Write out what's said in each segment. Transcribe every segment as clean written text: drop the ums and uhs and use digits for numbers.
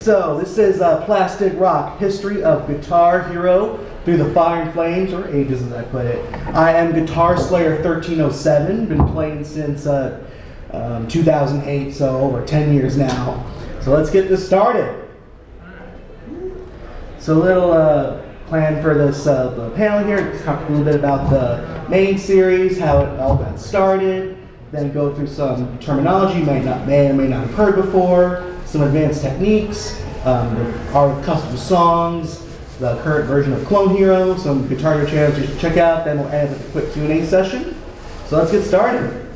So this is Plastic Rock, History of Guitar Hero Through the Fire and Flames, or ages as I put it. I am Guitar Slayer 1307, been playing since 2008, so over 10 years now. So let's get this started. So a little plan for this the panel here, just talk a little bit about the main series, how it all got started, then go through some terminology you may or may not have heard before, some advanced techniques, the art of custom songs, the current version of Clone Hero, some Guitar Hero channels you should check out, then we'll end with a quick Q&A session. So let's get started.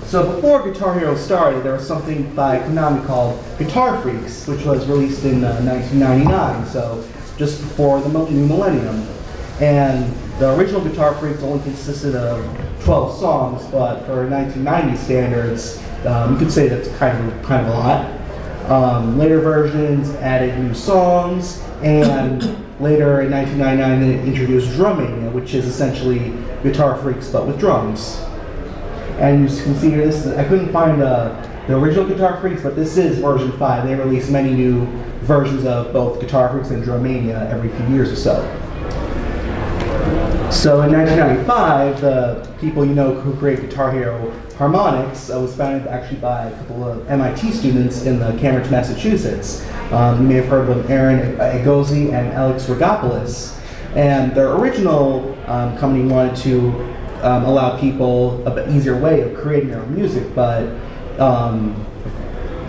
So before Guitar Hero started, there was something by Konami called Guitar Freaks, which was released in 1999, so just before the new millennium. And the original Guitar Freaks only consisted of 12 songs, but for 1990 standards, you could say that's kind of a lot. Later versions added new songs, and later in 1999 they introduced Drumming, which is essentially Guitar Freaks but with drums. And you can see here, I couldn't find the original Guitar Freaks, but this is version 5. They release many new versions of both Guitar Freaks and Drummania every few years or so. So in 1995, the people who create Guitar Hero Harmonix was founded actually by a couple of MIT students in the Cambridge, Massachusetts. You may have heard of them, Aaron Agozi and Alex Rogopoulos. And their original company wanted to allow people an easier way of creating their own music, but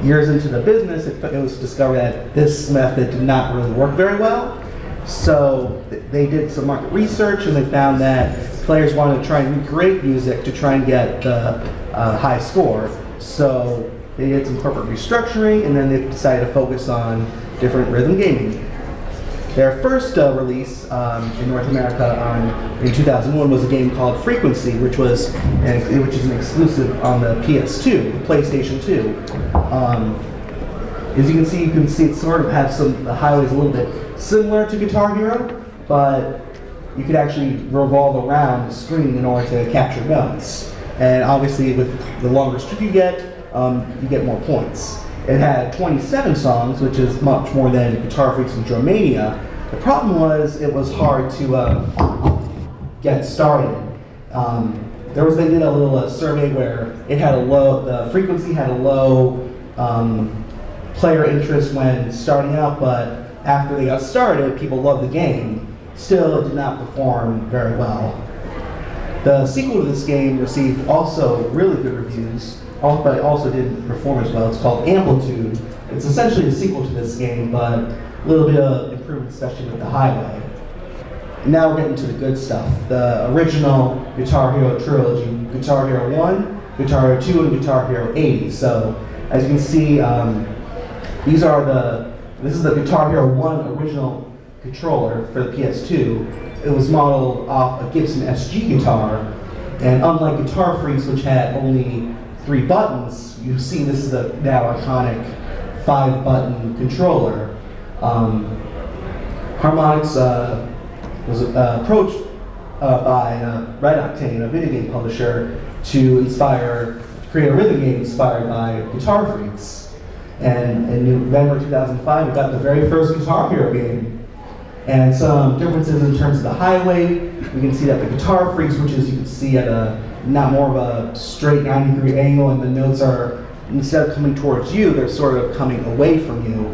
years into the business, it was discovered that this method did not really work very well. So they did some market research and they found that players wanted to try and recreate music to try and get the high score. So they did some corporate restructuring, and then they decided to focus on different rhythm gaming. Their first release in North America in 2001 was a game called Frequency, which is an exclusive on the PS2, the PlayStation 2. As you can see it sort of has the highways a little bit similar to Guitar Hero, but you could actually revolve around the screen in order to capture notes. And obviously, with the longer streak you get more points. It had 27 songs, which is much more than Guitar Freaks and Drummania. The problem was it was hard to get started. They did a little survey where it had the Frequency had a low player interest when starting out, but after they got started, people loved the game. Still, it did not perform very well. The sequel to this game received also really good reviews, but it also didn't perform as well. It's called Amplitude. It's essentially a sequel to this game, but a little bit of improvement, especially with the highway. Now we're getting to the good stuff. The original Guitar Hero trilogy, Guitar Hero 1, Guitar Hero 2, and Guitar Hero 80. So, as you can see, this is the Guitar Hero 1 original controller for the PS2. It was modeled off a Gibson SG guitar, and unlike Guitar Freaks, which had only 3 buttons, you see this is the now iconic 5-button controller. Harmonix was approached by Red Octane, a video game publisher, to create a rhythm game inspired by Guitar Freaks. And in November 2005, we got the very first Guitar Hero game. And some differences in terms of the highway. We can see that the Guitar Freaks, which is you can see at not more of a straight 90-degree angle, and the notes are, instead of coming towards you, they're sort of coming away from you.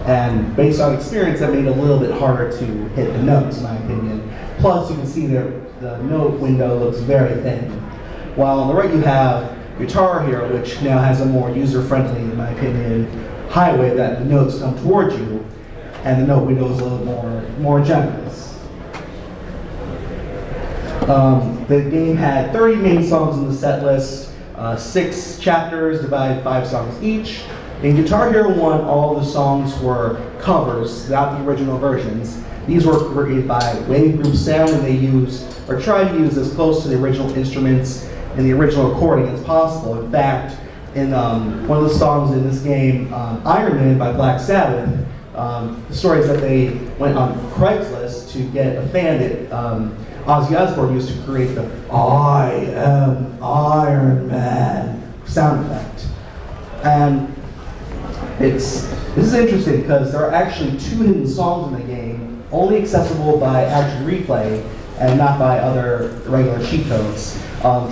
And based on experience, that made it a little bit harder to hit the notes, in my opinion. Plus, you can see that the note window looks very thin. While on the right, you have Guitar Hero, which now has a more user-friendly, in my opinion, highway that the notes come towards you, and the note window is a little more generous. The game had 30 main songs in the set list, 6 chapters divided 5 songs each. In Guitar Hero 1, all the songs were covers, not the original versions. These were created by Wave Group Sound, and they tried to use as close to the original instruments in the original recording as possible. In fact, in one of the songs in this game, Iron Man by Black Sabbath, the story is that they went on Craigslist to get a fan that Ozzy Osbourne used to create the "I am Iron Man" sound effect. And it's This is interesting because there are actually 2 hidden songs in the game, only accessible by Action Replay and not by other regular cheat codes.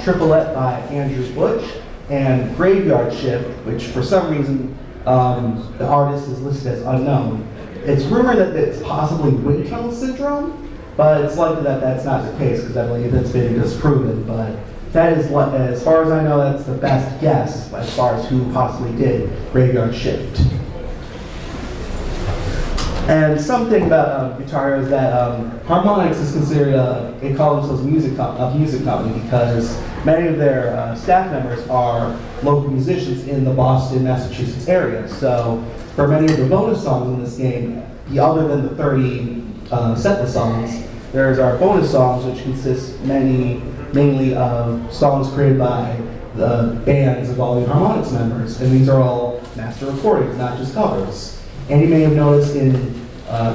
Triplet by Andrew Butch and Graveyard Shift, which for some reason the artist is listed as unknown. It's rumored that it's possibly wind tunnel syndrome, but it's likely that that's not the case because I believe it's been disproven. But that is what, as far as I know, that's the best guess as far as who possibly did Graveyard Shift. And something about Guitar Hero is that Harmonix is considered, they call themselves a music company because many of their staff members are local musicians in the Boston, Massachusetts area. So for many of the bonus songs in this game, other than the 30 setlist songs, there's our bonus songs, which consist mainly of songs created by the bands involving Harmonix members. And these are all master recordings, not just covers. And you may have noticed in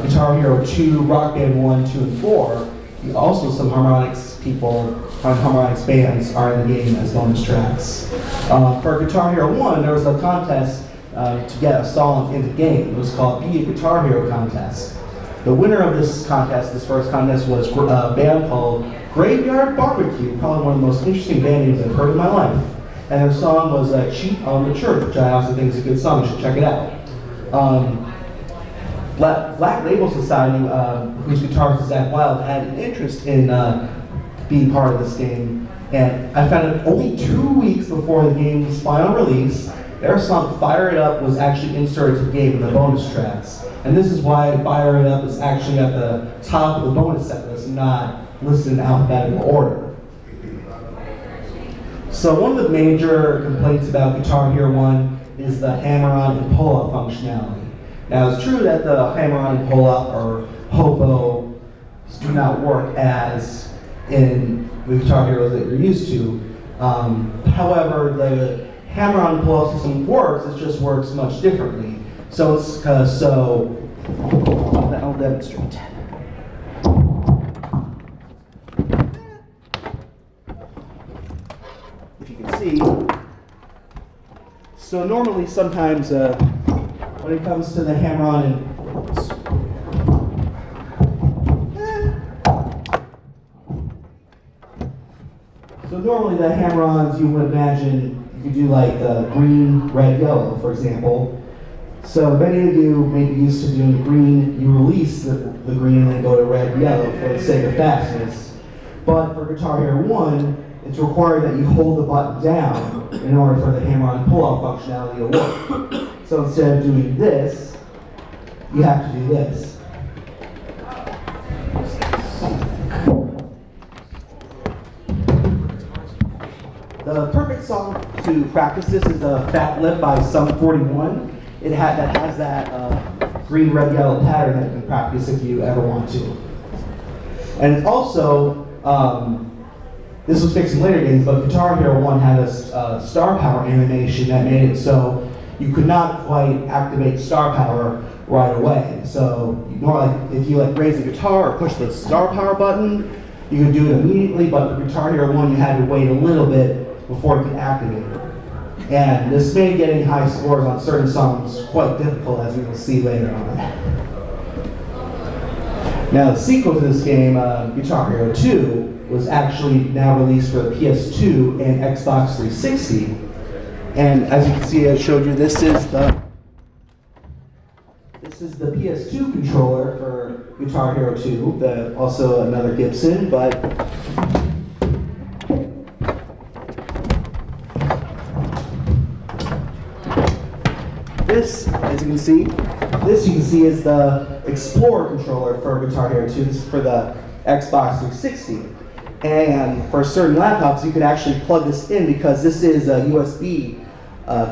Guitar Hero 2, Rock Band 1, 2, and 4, also some Harmonix people on Harmonix bands are in the game as bonus tracks. For Guitar Hero 1, there was a contest to get a song in the game. It was called Be a Guitar Hero Contest. The winner of this contest, this first contest, was a band called Graveyard Barbecue, probably one of the most interesting band names I've heard in my life. And their song was Cheat on the Church, which I also think is a good song. You should check it out. Black Label Society, whose guitarist is Zach Wild, had an interest in being part of this game. And I found out only 2 weeks before the game's final release, their song Fire It Up was actually inserted to the game in the bonus tracks. And this is why Fire It Up is actually at the top of the bonus set list, not listed in alphabetical order. So one of the major complaints about Guitar Hero 1 is the hammer-on and pull-up functionality. Now it's true that the hammer-on and pull-up or hobo do not work as in the Guitar Heroes that you're used to. However, the hammer-on and pull-up system works, it just works much differently. So I'll demonstrate. If you can see, so normally sometimes when it comes to the hammer-on and so normally the hammer-ons you would imagine you could do like green, red, yellow, for example. So many of you may be used to doing green, you release the green and then go to red, yellow for the sake of fastness. But for Guitar Hero 1, it's required that you hold the button down in order for the hammer-on pull-off functionality to work. So instead of doing this, you have to do this. The perfect song to practice this is Fat Lip by Sum 41. That has that green, red, yellow pattern that you can practice if you ever want to. And it's also, this was fixed in later games, but Guitar Hero 1 had a star power animation that made it so you could not quite activate star power right away. So more like if you raise the guitar or push the star power button, you could do it immediately, but for Guitar Hero 1 you had to wait a little bit before it could activate it. And this made getting high scores on certain songs quite difficult, as we will see later on. Now the sequel to this game, Guitar Hero 2, was actually now released for the PS2 and Xbox 360. And as you can see, I showed you, this is the PS2 controller for Guitar Hero 2, also another Gibson, but this, as you can see, is the Explorer controller for Guitar Hero 2. This is for the Xbox 360. And for certain laptops, you could actually plug this in because this is a USB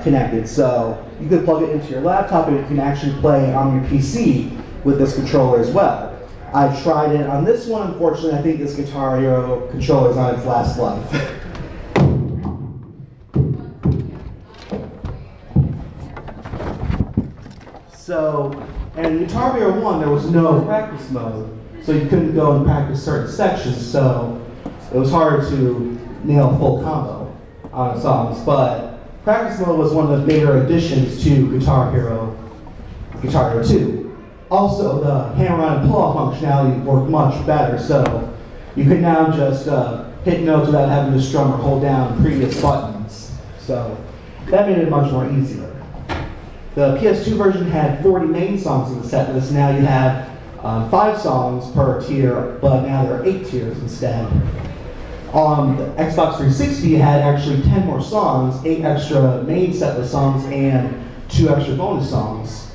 connected. So you could plug it into your laptop and you can actually play on your PC with this controller as well. I tried it on this one. Unfortunately, I think this Guitar Hero controller is on its last life. So, and in Guitar Hero 1, there was no practice mode, so you couldn't go and practice certain sections, so it was hard to nail a full combo on songs. But practice mode was one of the bigger additions to Guitar Hero Guitar Hero 2. Also, the hammer on and pull-off functionality worked much better, so you could now just hit notes without having to strum or hold down previous buttons. So that made it much more easier. The PS2 version had 40 main songs in the set list. Now you have 5 songs per tier, but now there are 8 tiers instead. The Xbox 360 had actually 10 more songs, 8 extra main set list songs, and 2 extra bonus songs.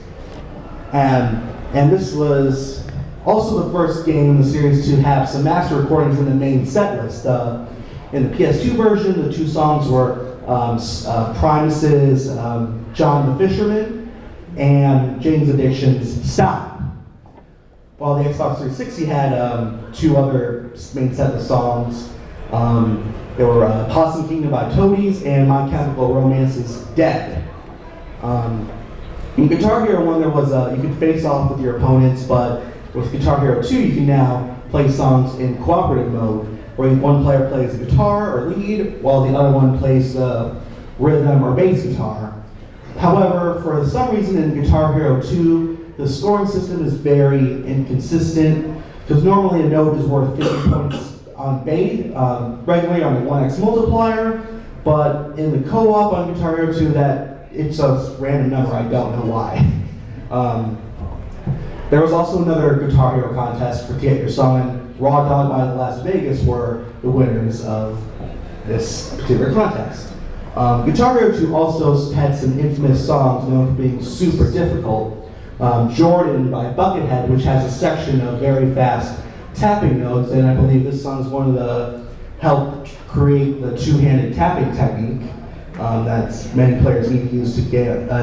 And this was also the first game in the series to have some master recordings in the main set list. In the PS2 version, the 2 songs were Primus's John the Fisherman and Jane's Addiction's Stop. While the Xbox 360 had 2 other main set list songs. There were Possum Kingdom by Toadies and My Chemical Romance's Dead. In Guitar Hero 1, there was you could face off with your opponents, but with Guitar Hero 2, you can now play songs in cooperative mode, where one player plays the guitar or lead, while the other one plays the rhythm or bass guitar. However, for some reason in Guitar Hero 2, the scoring system is very inconsistent, because normally a note is worth 50 points on base, regularly on the 1x multiplier, but in the co-op on Guitar Hero 2, that it's a random number, I don't know why. There was also another Guitar Hero contest for Get Your Song, and Raw Dog by Las Vegas were the winners of this particular contest. Guitar Hero 2 also had some infamous songs known for being super difficult. Jordan by Buckethead, which has a section of very fast tapping notes, and I believe this song is one of the helped create the two-handed tapping technique that many players need to use to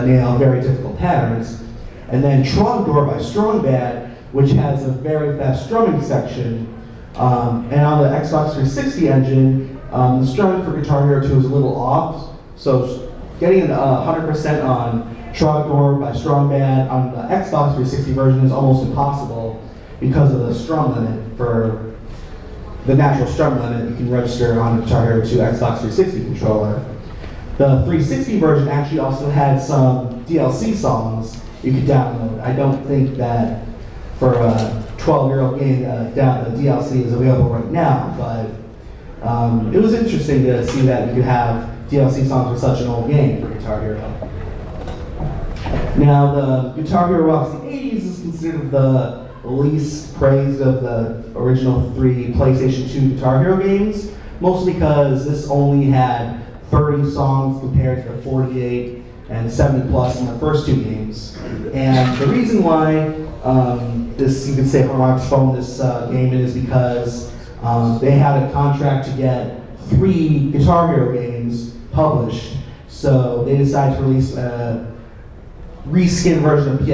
nail very difficult patterns. And then Trogdor by Strong Bad, which has a very fast strumming section. And on the Xbox 360 engine, the strumming for Guitar Hero 2 is a little off, so getting 100% on Trogdor by Strong Bad on the Xbox 360 version is almost impossible because of the strum limit. For the natural strum limit you can register on the Guitar Hero 2 Xbox 360 controller. The 360 version actually also had some DLC songs you could download. I don't think that for a 12-year-old game the DLC is available right now, but it was interesting to see that you could have DLC songs for such an old game for Guitar Hero. Now, the Guitar Hero Rocks the 80s is considered the least praised of the original 3 PlayStation 2 Guitar Hero games, mostly because this only had 30 songs compared to the 48 and 70 plus in the first 2 games. And the reason why this, you could say, Harmonix phoned this game in is because they had a contract to get 3 Guitar Hero games published, so they decided to release a reskin version of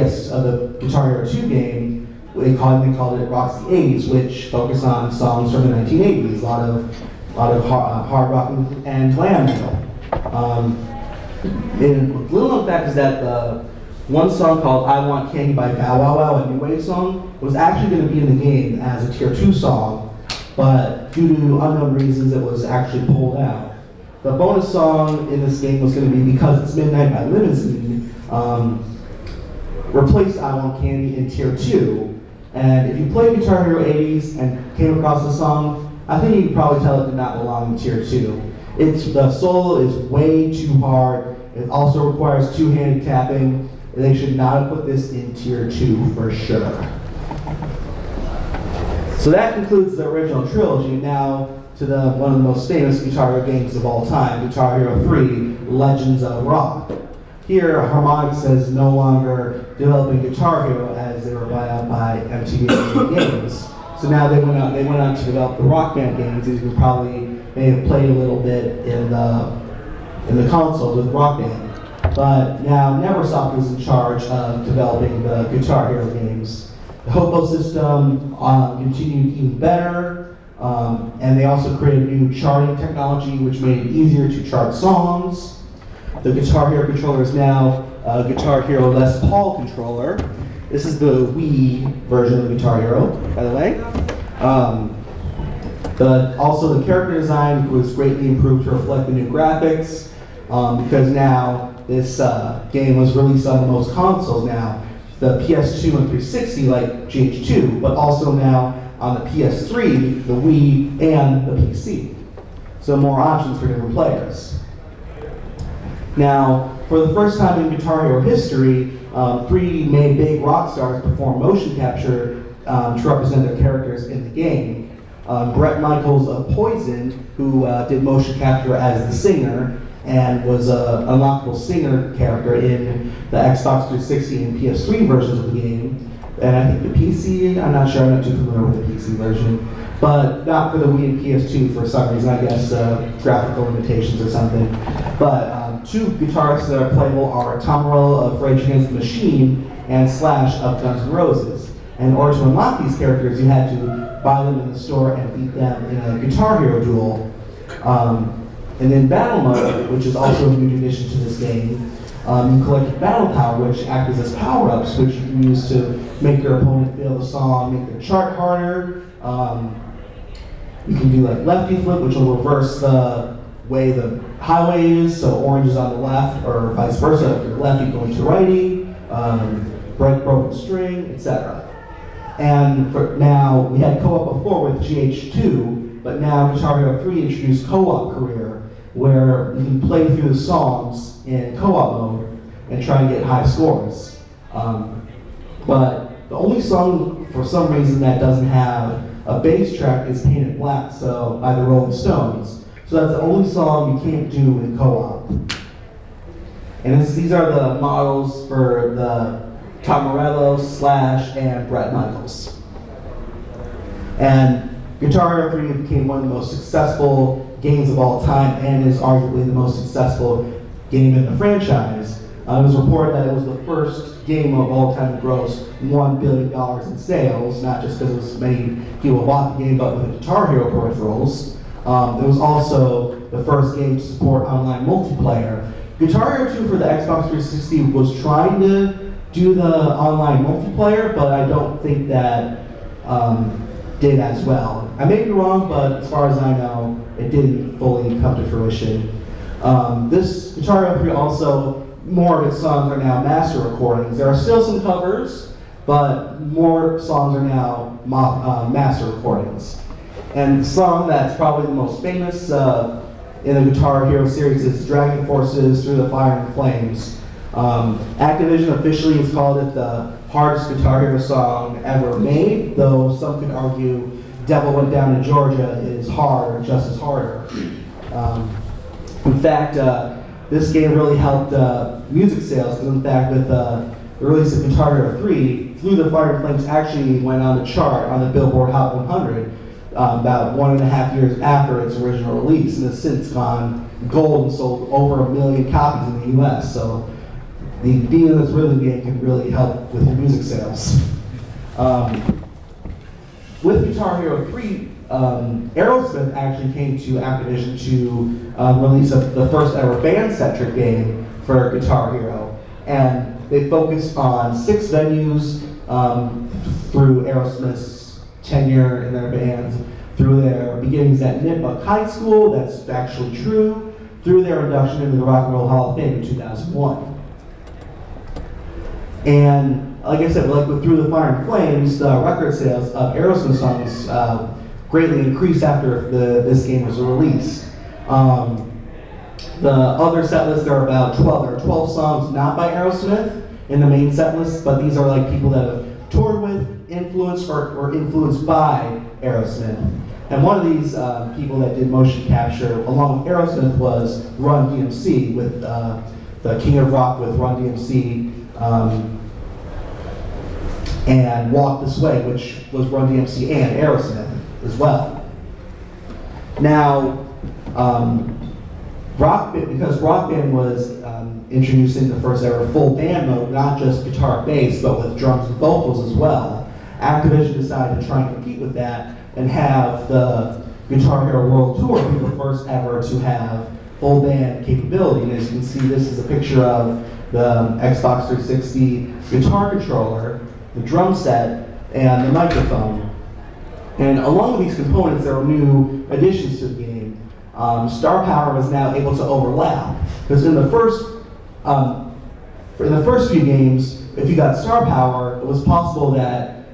the Guitar Hero 2 game. They called it Rocks the 80s, which focused on songs from the 1980s, a lot of hard rock and glam metal. And little known fact is that the one song called I Want Candy by Bow Wow Wow, a new wave song, was actually going to be in the game as a tier 2 song, but due to unknown reasons it was actually pulled out. The bonus song in this game was going to be Because It's Midnight by Limousine, replaced I Want Candy in tier 2. And if you played Guitar Hero 80s and came across the song, I think you could probably tell it did not belong in tier 2. The solo is way too hard. It also requires two-handed tapping. They should not have put this in tier 2 for sure. So that concludes the original trilogy. Now to one of the most famous Guitar Hero games of all time, Guitar Hero 3, Legends of Rock. Here, Harmonix is no longer developing Guitar Hero as they were bought out by MTV Games. So now they went out to develop the Rock Band games. As you may have played a little bit in the consoles with Rock Band. But now Neversoft is in charge of developing the Guitar Hero games. The Hopo system continued even better, and they also created new charting technology which made it easier to chart songs. The Guitar Hero controller is now a Guitar Hero Les Paul controller. This is the Wii version of Guitar Hero, by the way. Also, the character design was greatly improved to reflect the new graphics, because now this game was released on most consoles now. the PS2 and 360 like GH2, but also now on the PS3, the Wii, and the PC. So more options for different players. Now, for the first time in Guitar Hero history, three main big rock stars performed motion capture to represent their characters in the game. Bret Michaels of Poison, who did motion capture as the singer, and was an unlockable singer character in the Xbox 360 and PS3 versions of the game. And I think the PC, I'm not sure, I'm not too familiar with the PC version, but not for the Wii and PS2 for some reason, I guess graphical limitations or something. But two guitarists that are playable are Tom Morello of Rage Against the Machine and Slash of Guns N' Roses. And in order to unlock these characters, you had to buy them in the store and beat them in a Guitar Hero duel. And in Battle Mode, which is also a new addition to this game, you collect Battle Power, which act as power-ups, which you can use to make your opponent feel the song, make their chart harder. You can do like lefty flip, which will reverse the way the highway is, so orange is on the left, or vice versa, if you're lefty going to righty, break broken string, etc. And for now, we had co-op before with GH2, but now Guitar Hero 3 introduced co-op career, where you can play through the songs in co-op mode and try and get high scores. But the only song, for some reason, that doesn't have a bass track is Painted Black, so by the Rolling Stones. So that's the only song you can't do in co-op. And these are the models for the Tom Morello, Slash, and Bret Michaels. And Guitar Hero 3 became one of the most successful games of all time and is arguably the most successful game in the franchise. It was reported that it was the first game of all time to gross $1 billion in sales, not just because it was many people bought the game, but with the Guitar Hero peripherals. It was also the first game to support online multiplayer. Guitar Hero 2 for the Xbox 360 was trying to do the online multiplayer, but I don't think that did as well. I may be wrong, but as far as I know, it didn't fully come to fruition. This Guitar Hero 3 also, more of its songs are now master recordings. There are still some covers, but more songs are now master recordings. And the song that's probably the most famous in the Guitar Hero series is Dragon Force's Through the Fire and Flames. Activision officially has called it the hardest Guitar Hero song ever made, though some could argue Devil Went Down in Georgia is hard, just as harder. In fact, this game really helped music sales, because in fact with the release of Guitar Hero 3, Through the Fire and Flames actually went on the chart on the Billboard Hot 100 about 1.5 years after its original release, and has since gone gold and sold over 1 million copies in the US. So the being in this rhythm game can really help with your music sales. With Guitar Hero 3, Aerosmith actually came to Activision to release the first ever band-centric game for Guitar Hero. And they focused on 6 venues through Aerosmith's tenure in their band, through their beginnings at Nipmuc High School, that's actually true, through their induction into the Rock and Roll Hall of Fame in 2001. And like I said, like with Through the Fire and Flames, the record sales of Aerosmith songs greatly increased after this game was released. The other set list, there are 12 songs not by Aerosmith in the main set list, but these are like people that have toured with, influenced, or influenced by Aerosmith. And one of these people that did motion capture along with Aerosmith was Run DMC, with the King of Rock with Run DMC, and Walk This Way, which was Run DMC and Aerosmith as well. Now, because Rock Band was introducing the first ever full band mode, not just guitar and bass, but with drums and vocals as well, Activision decided to try and compete with that and have the Guitar Hero World Tour be the first ever to have full band capability. And as you can see, this is a picture of the Xbox 360 guitar controller, the drum set, and the microphone. And along with these components, there were new additions to the game. Star power was now able to overlap, because in the first few games, if you got star power, it was possible that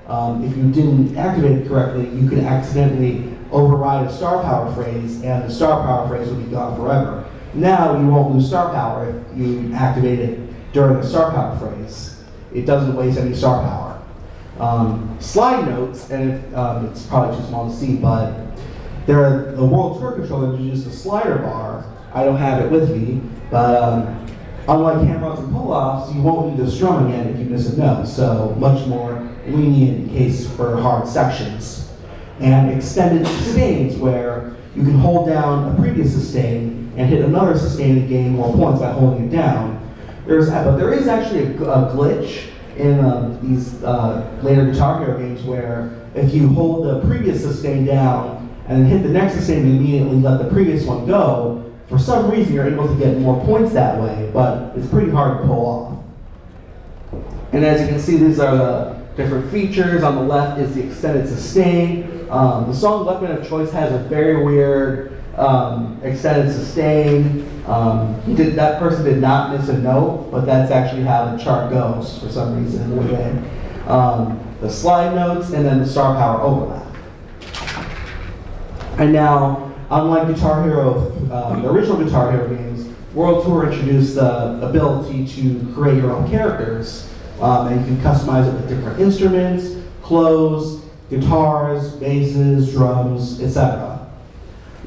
if you didn't activate it correctly, you could accidentally override a star power phrase, and the star power phrase would be gone forever. Now you won't lose star power if you activate it during the star power phrase. It doesn't waste any star power. Slide notes, and it's probably too small to see, but the World Tour controller introduced a slider bar. I don't have it with me, but unlike hammer-ons and pull-offs, you won't need to strum again if you miss a note, so much more lenient in case for hard sections. And extended sustains, where you can hold down a previous sustain and hit another sustain and gain more points by holding it down. But there is actually a glitch in these later Guitar Hero games where if you hold the previous sustain down and then hit the next sustain and immediately let the previous one go, for some reason you're able to get more points that way, but it's pretty hard to pull off. And as you can see, these are the different features. On the left is the extended sustain. The song Weapon of Choice has a very weird extended sustain. That person did not miss a note, but that's actually how the chart goes for some reason. The slide notes and then the star power overlap. And now, unlike Guitar Hero, the original Guitar Hero games, World Tour introduced the ability to create your own characters, and you can customize it with different instruments, clothes, guitars, basses, drums, etc.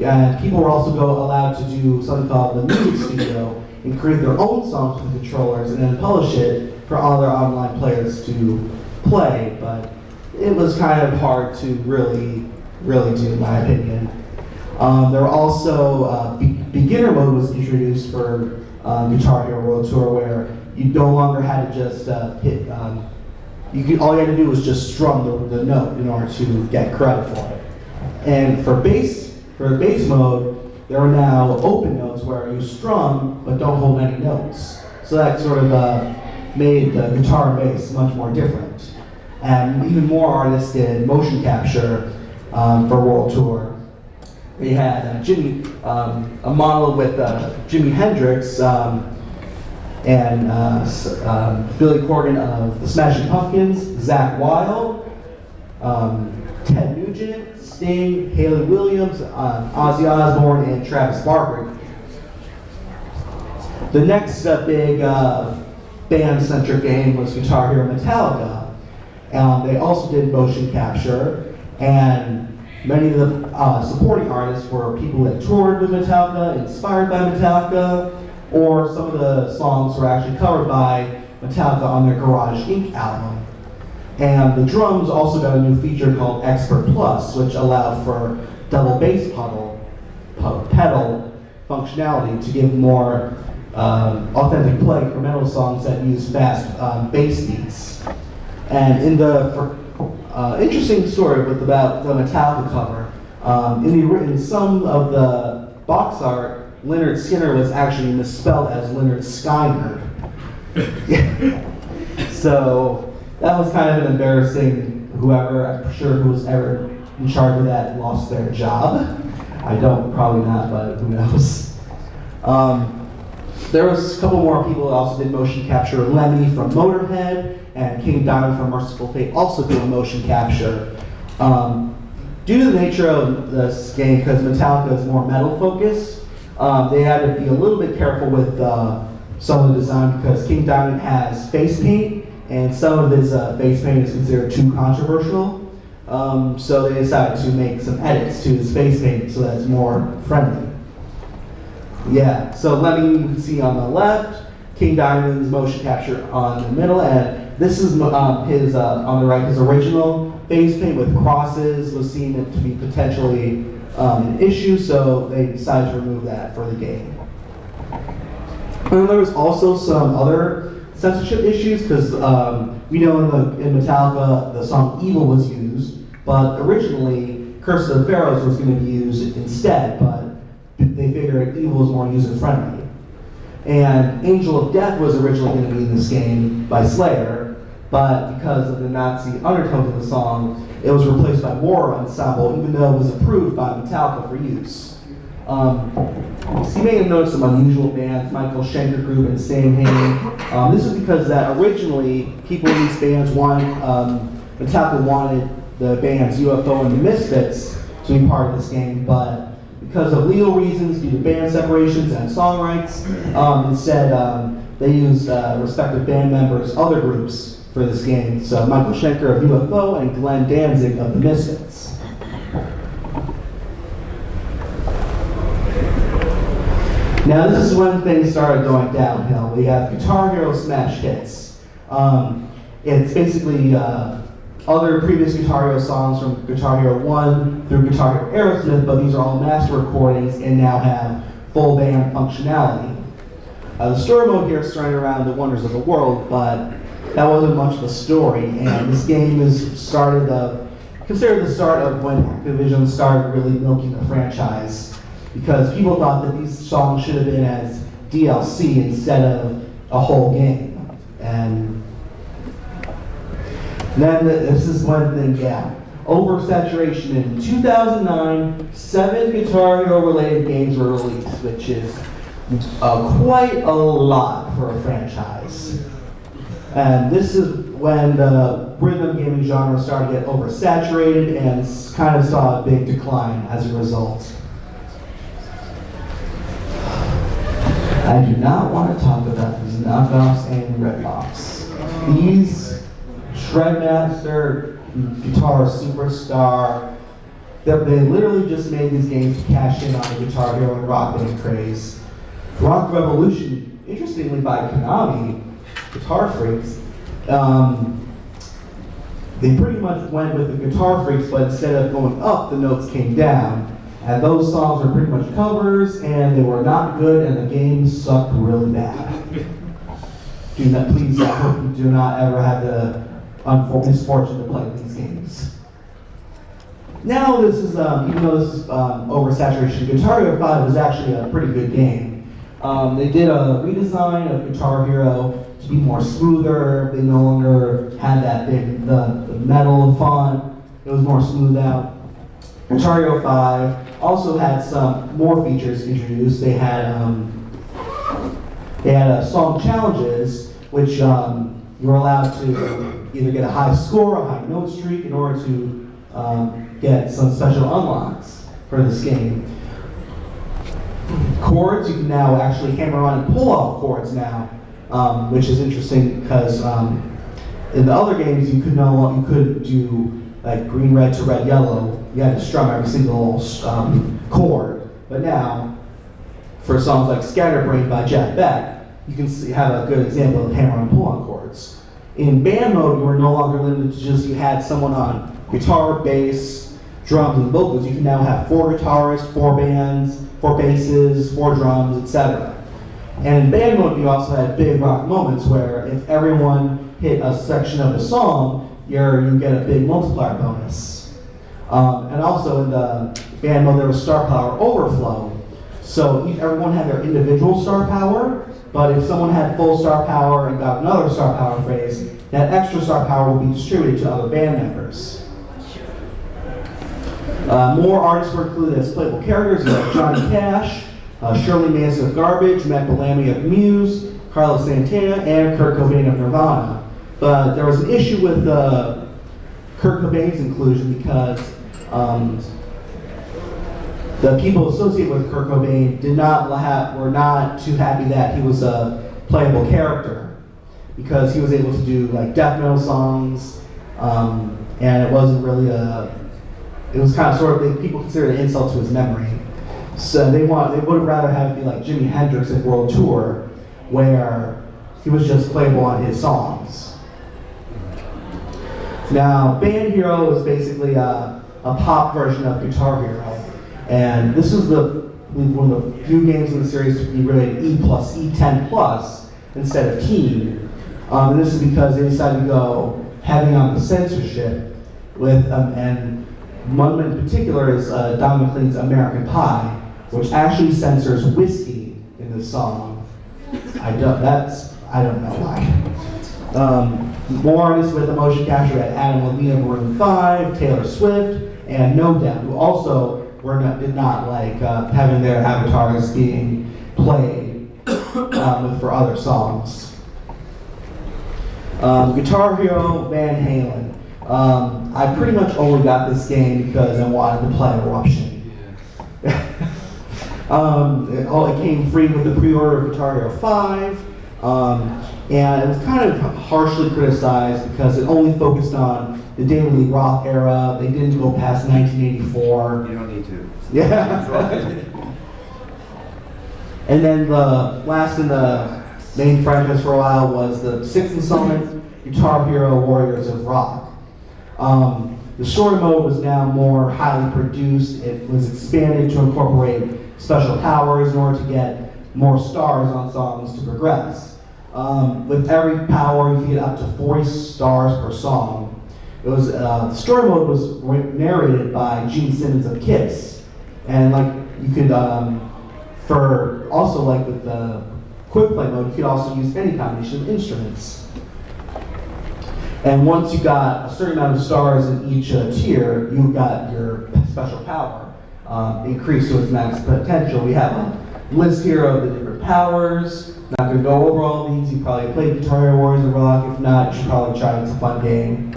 And people were also allowed to do something called the Music Studio and create their own songs with the controllers and then publish it for other online players to play. But it was kind of hard to really do, in my opinion. There were also beginner mode was introduced for Guitar Hero World Tour, where you no longer had to just hit. All you had to do was just strum the note in order to get credit for it. And for bass mode, there are now open notes where you strum but don't hold any notes. So that sort of made the guitar and bass much more different. And even more artists did motion capture for World Tour. They had a model with Jimi Hendrix and Billy Corgan of the Smashing Pumpkins, Zakk Wylde, Ted Nugent, Sting, Hayley Williams, Ozzy Osbourne, and Travis Barker. The next big band-centric game was Guitar Hero Metallica. They also did motion capture, and many of the supporting artists were people that toured with Metallica, inspired by Metallica, or some of the songs were actually covered by Metallica on their Garage Inc. album. And the drums also got a new feature called Expert Plus, which allowed for double bass pedal functionality to give more authentic play for metal songs that use fast bass beats. And in the interesting story about the Metallica cover, in some of the box art, Lynyrd Skynyrd was actually misspelled as Lynyrd Skynyrd. So that was kind of an embarrassing. I'm sure who was ever in charge of that lost their job. Probably not, but who knows. There was a couple more people that also did motion capture. Lemmy from Motorhead and King Diamond from Merciful Fate also did motion capture. Due to the nature of this game, because Metallica is more metal focused, they had to be a little bit careful with some of the design, because King Diamond has face paint, and some of his face paint is considered too controversial. So they decided to make some edits to his face paint so that it's more friendly. Yeah, so Lemmy, you can see on the left, King Diamond's motion capture on the middle, and this is his, on the right, his original face paint with crosses was seen to be potentially an issue, so they decided to remove that for the game. And there was also some other censorship issues, because we know in Metallica the song Evil was used, but originally Curse of the Pharaohs was going to be used instead, but they figured Evil was more user-friendly. And Angel of Death was originally going to be in this game by Slayer, but because of the Nazi undertones of the song, it was replaced by War Ensemble, even though it was approved by Metallica for use. So you may have noticed some unusual bands, Michael Schenker Group and Samhain. This is because that originally people in these bands Metallica wanted the bands UFO and the Misfits to be part of this game, but because of legal reasons, due to band separations and song rights, instead they used respective band members' other groups for this game. So Michael Schenker of UFO and Glenn Danzig of the Misfits. Now this is when things started going downhill. We have Guitar Hero smash hits. It's basically other previous Guitar Hero songs from Guitar Hero 1 through Guitar Hero Aerosmith, but these are all master recordings and now have full band functionality. The story mode here is centered around the wonders of the world, but that wasn't much of a story, and this game is considered the start of when Activision started really milking the franchise, because people thought that these songs should have been as DLC instead of a whole game. And then this is one thing, oversaturation. In 2009, 7 Guitar Hero related games were released, which is quite a lot for a franchise. And this is when the rhythm gaming genre started to get oversaturated and kind of saw a big decline as a result. I do not want to talk about these knockoffs and rip-offs. These Shredmaster, Guitar Superstar, they literally just made these games to cash in on the Guitar Hero and Rock Band craze. Rock Revolution, interestingly by Konami, Guitar Freaks, they pretty much went with the Guitar Freaks, but instead of going up, the notes came down. And those songs were pretty much covers, and they were not good, and the game sucked really bad. Please, I hope you do not ever have the misfortune to play these games. Now this is, even though this is oversaturation, Guitar Hero 5 was actually a pretty good game. They did a redesign of Guitar Hero to be more smoother. They no longer had that big, the metal font. It was more smoothed out. Guitar Hero 5 also had some more features introduced. They had song challenges, which you were allowed to either get a high score, a high note streak, in order to get some special unlocks for this game. Chords, you can now actually hammer on and pull off chords now, which is interesting because in the other games you could do like green, red to red, yellow. You had to strum every single chord. But now, for songs like Scatterbrain by Jeff Beck, you can have a good example of hammer and pull-on chords. In band mode, you were no longer limited to just you had someone on guitar, bass, drums, and vocals. You can now have 4 guitarists, 4 bands, 4 basses, 4 drums, etc. And in band mode, you also had big rock moments where if everyone hit a section of the song, you get a big multiplier bonus. And also in the band mode, there was star power overflow. So everyone had their individual star power, but if someone had full star power and got another star power phrase, that extra star power will be distributed to other band members. More artists were included as playable characters, like Johnny Cash, Shirley Manson of Garbage, Matt Bellamy of Muse, Carlos Santana, and Kurt Cobain of Nirvana. But there was an issue with Kurt Cobain's inclusion because the people associated with Kurt Cobain were not too happy that he was a playable character, because he was able to do like death metal songs, and it wasn't really it was kind of sort of, people considered an insult to his memory. So they would have rather have it be like Jimi Hendrix at World Tour, where he was just playable on his songs. Now, Band Hero is basically a pop version of Guitar Hero, and this is one of the few games in the series to be rated E+, E10+, instead of teen. And this is because they decided to go heavy on the censorship with, and one in particular is Don McLean's American Pie, which actually censors whiskey in the song. I don't know why. More artists with the motion capture had Adam Levine of Maroon 5, Taylor Swift, and No Doubt, who also did not like having their avatars being played for other songs. Guitar Hero Van Halen. I pretty much only got this game because I wanted to play Eruption. It came free with the pre-order of Guitar Hero 5, and it was kind of harshly criticized because it only focused on the David Lee Roth era. They didn't go past 1984. You don't need to. Yeah. And then the last in the main franchise for a while was the 6th installment, Guitar Hero Warriors of Rock. The story mode was now more highly produced. It was expanded to incorporate special powers in order to get more stars on songs to progress. With every power, you could get up to 40 stars per song. It was the story mode was narrated by Gene Simmons of Kiss, and like you could for also like with the quick play mode, you could also use any combination of instruments. And once you got a certain amount of stars in each tier, you got your special power increased to its max potential. We have a list here of the different powers. Not going to go over all these. You probably played Guitar Hero Warriors of Rock. If not, you should probably try it. It's a fun game.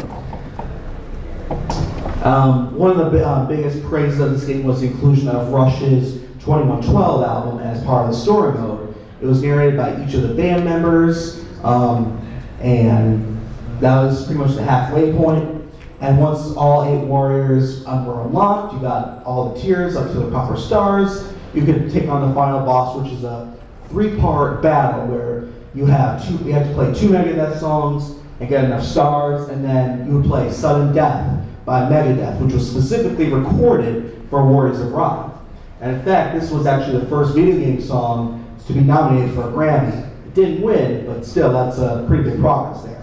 One of the biggest praises of this game was the inclusion of Rush's 2112 album as part of the story mode. It was narrated by each of the band members, and that was pretty much the halfway point. And once all 8 warriors were unlocked, you got all the tiers up to the proper stars. You could take on the final boss, which is a 3-part battle where you have to play 2 Megadeth songs and get enough stars, and then you would play Sudden Death by Megadeth, which was specifically recorded for Warriors of Rock. And in fact, this was actually the first video game song to be nominated for a Grammy. It didn't win, but still, that's a pretty good progress there.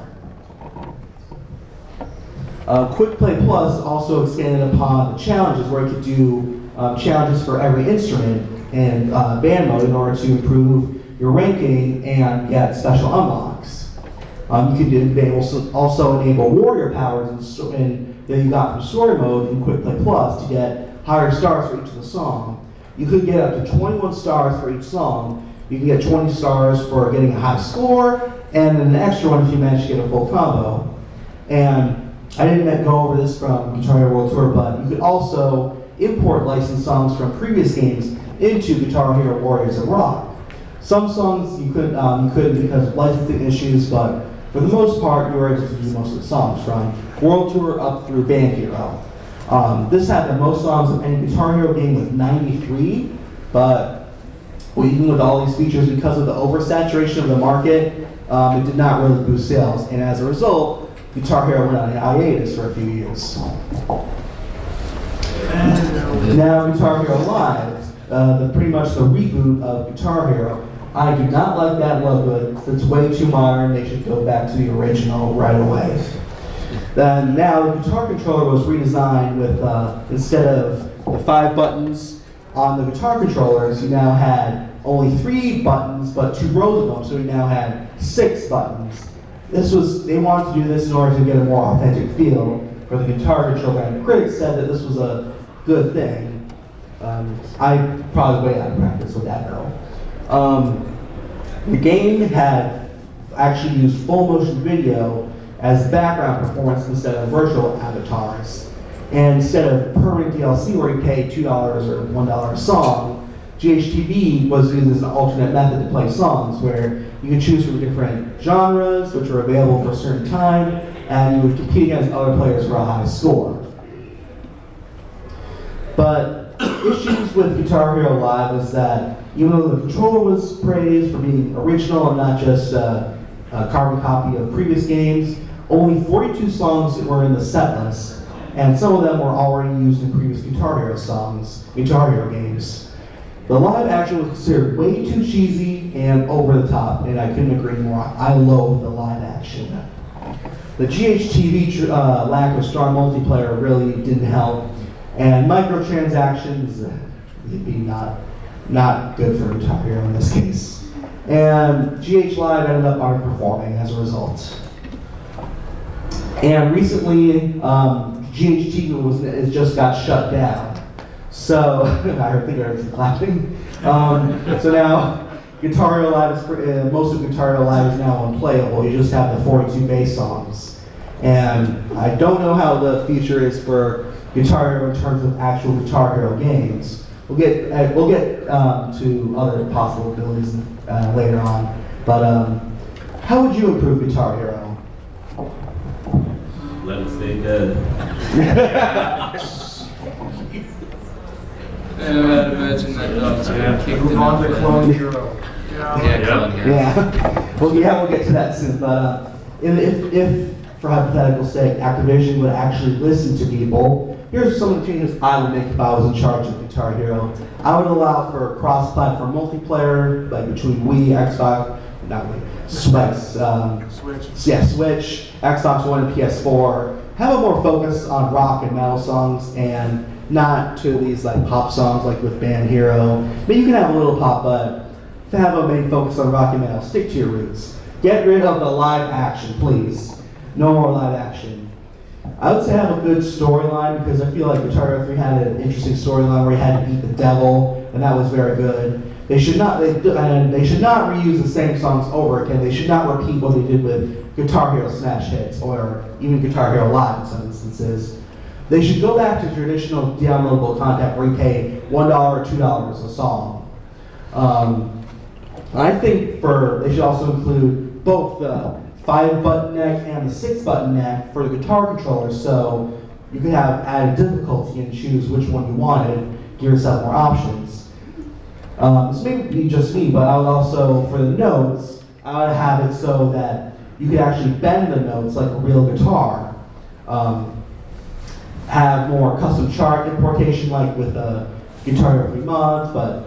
Quick Play Plus also expanded upon the challenges where you could do challenges for every instrument in band mode in order to improve your ranking and get special unlocks. You could also enable warrior powers that you got from story mode in Quick Play Plus to get higher stars for each of the song. You could get up to 21 stars for each song. You can get 20 stars for getting a high score, and then an extra one if you manage to get a full combo. And I didn't go over this from Guitar Hero World Tour, but you could also import licensed songs from previous games into Guitar Hero Warriors of Rock. Some songs you couldn't because of licensing issues, but for the most part, you were able to use most of the songs from World Tour up through Band Hero. This had the most songs of any Guitar Hero game with 93, but even with all these features, because of the oversaturation of the market, it did not really boost sales, and as a result, Guitar Hero went on hiatus for a few years. Now Guitar Hero Live, pretty much the reboot of Guitar Hero. I do not like that logo. It's way too modern. They should go back to the original right away. Then now the guitar controller was redesigned with, instead of the 5 buttons on the guitar controllers, you now had only 3 buttons, but 2 rows of them, so you now had 6 buttons. They wanted to do this in order to get a more authentic feel for the guitar controller, and critics said that this was a good thing. I probably way out of practice with that though. The game had actually used full motion video as background performance instead of virtual avatars. And instead of permanent DLC where you pay $2 or $1 a song, GHTV was used as an alternate method to play songs where you could choose from different genres which were available for a certain time, and you would compete against other players for a high score. But issues with Guitar Hero Live is that even though the controller was praised for being original and not just a carbon copy of previous games, only 42 songs were in the set list, and some of them were already used in previous Guitar Hero games. The live action was considered way too cheesy and over the top, and I couldn't agree more. I loathe the live action. The GHTV lack of strong multiplayer really didn't help, and microtransactions would be not good for Guitar Hero in this case. And GH Live ended up underperforming as a result. And recently, GHTV just got shut down. So, I think I heard some clapping. So now, Guitar Hero Live is, most of Guitar Hero Live is now unplayable. You just have the 42 bass songs. And I don't know how the future is for Guitar Hero in terms of actual Guitar Hero games. We'll get to other possible abilities later on. But how would you improve Guitar Hero? Let it stay dead. I'd imagine that dog's getting kicked Move on to Clone Hero. Yeah, Clone Hero. Yeah. We'll get to that soon. But if for hypothetical sake, Activision would actually listen to people, here's some of the changes I would make if I was in charge of Guitar Hero. I would allow for cross-platform multiplayer, like between Wii, Xbox, not Wii, Switch. Yeah, Switch, Xbox One, and PS4. Have a more focus on rock and metal songs, and not to these like pop songs like with Band Hero. But you can have a little pop, but to have a main focus on rock and metal. Stick to your roots. Get rid of the live action, please. No more live action. I would say have a good storyline, because I feel like Guitar Hero 3 had an interesting storyline where you had to beat the devil, and that was very good. They should not reuse the same songs over again. They should not repeat what they did with Guitar Hero Smash Hits or even Guitar Hero Live in some instances. They should go back to traditional downloadable content where you pay $1 or $2 a song. I think they should also include both the 5-button neck and the 6-button neck for the guitar controllers, so you could have added difficulty and choose which one you wanted, give yourself more options. This may be just me, but I would also, for the notes, I would have it so that you could actually bend the notes like a real guitar. Have more custom chart importation like with Guitar Hero 3 mods, but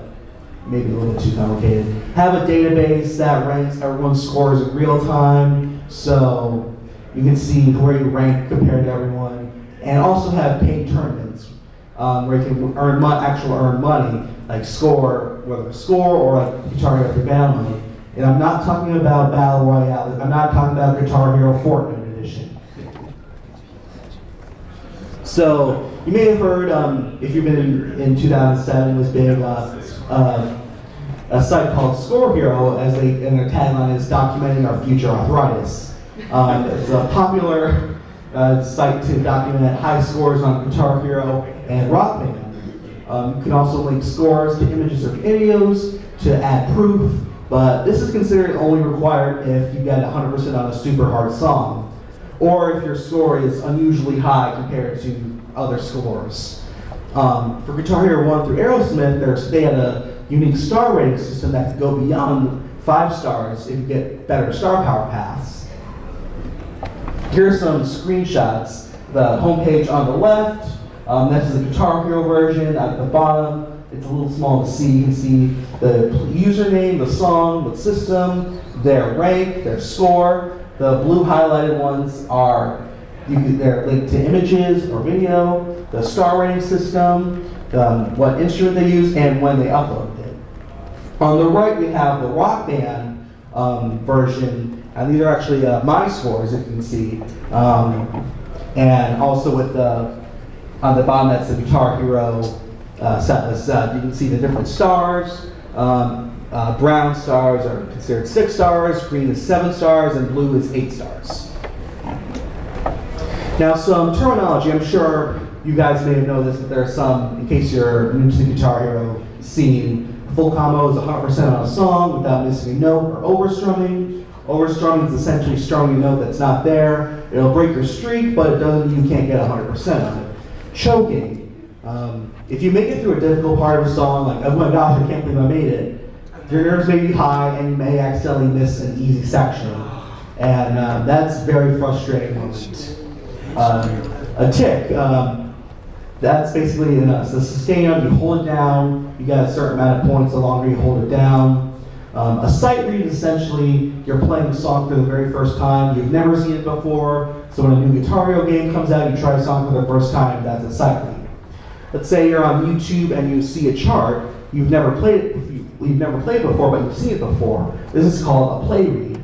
maybe a little bit too complicated. Have a database that ranks everyone's scores in real time, so you can see where you rank compared to everyone. And also have paid tournaments where you can earn money, like score, whether it's score or like Guitar Hero 3 battle money. And I'm not talking about Battle Royale, I'm not talking about Guitar Hero Fortnite Edition. So, you may have heard, if you've been in 2007, was big, a site called Score Hero, and their tagline is documenting our future arthritis. It's a popular site to document high scores on Guitar Hero and Rock Band. You can also link scores to images or videos to add proof, but this is considered only required if you get 100% on a super hard song, or if your score is unusually high compared to other scores. For Guitar Hero 1 through Aerosmith, they had a unique star rating system that could go beyond 5 stars if you get better star power paths. Here are some screenshots. The homepage on the left, this is the Guitar Hero version. At the bottom, it's a little small to see. You can see the username, the song, the system, their rank, their score. The blue highlighted ones they're linked to images or video, the star rating system, what instrument they use, and when they uploaded it. On the right, we have the Rock Band version, and these are actually my scores, if you can see. And also with on the bottom, that's the Guitar Hero set list. You can see the different stars. Brown stars are considered 6 stars, green is 7 stars, and blue is 8 stars. Now, some terminology. I'm sure you guys may have known this, but there are some, in case you're new to the Guitar Hero scene. Full combo is 100% on a song without missing a note or overstrumming. Overstrumming is essentially strumming a note that's not there. It'll break your streak, but it doesn't mean you can't get 100% on it. Choking. If you make it through a difficult part of a song, like, oh my gosh, I can't believe I made it, your nerves may be high and you may accidentally miss an easy section. And that's very frustrating moment. A tick, that's basically a sustain up, you hold it down, you get a certain amount of points the longer you hold it down. A sight read is essentially you're playing a song for the very first time, you've never seen it before, so when a new Guitar Hero game comes out, you try a song for the first time, that's a sight read. Let's say you're on YouTube and you see a chart, you've never played it before, but you've seen it before. This is called a play read.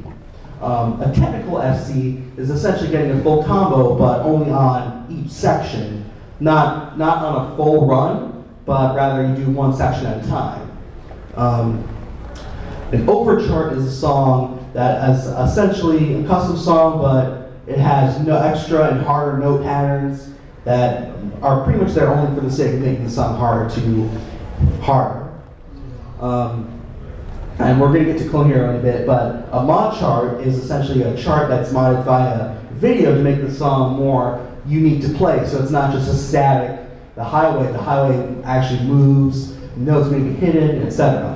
A technical FC is essentially getting a full combo, but only on each section, not on a full run, but rather you do one section at a time. An overchart is a song that is essentially a custom song, but it has no extra and harder note patterns that are pretty much there only for the sake of making the song harder. And we're going to get to clone hero in a bit, but a mod chart is essentially a chart that's modded via video to make the song more unique to play. So it's not just a static, the highway actually moves, notes may be hidden, etc.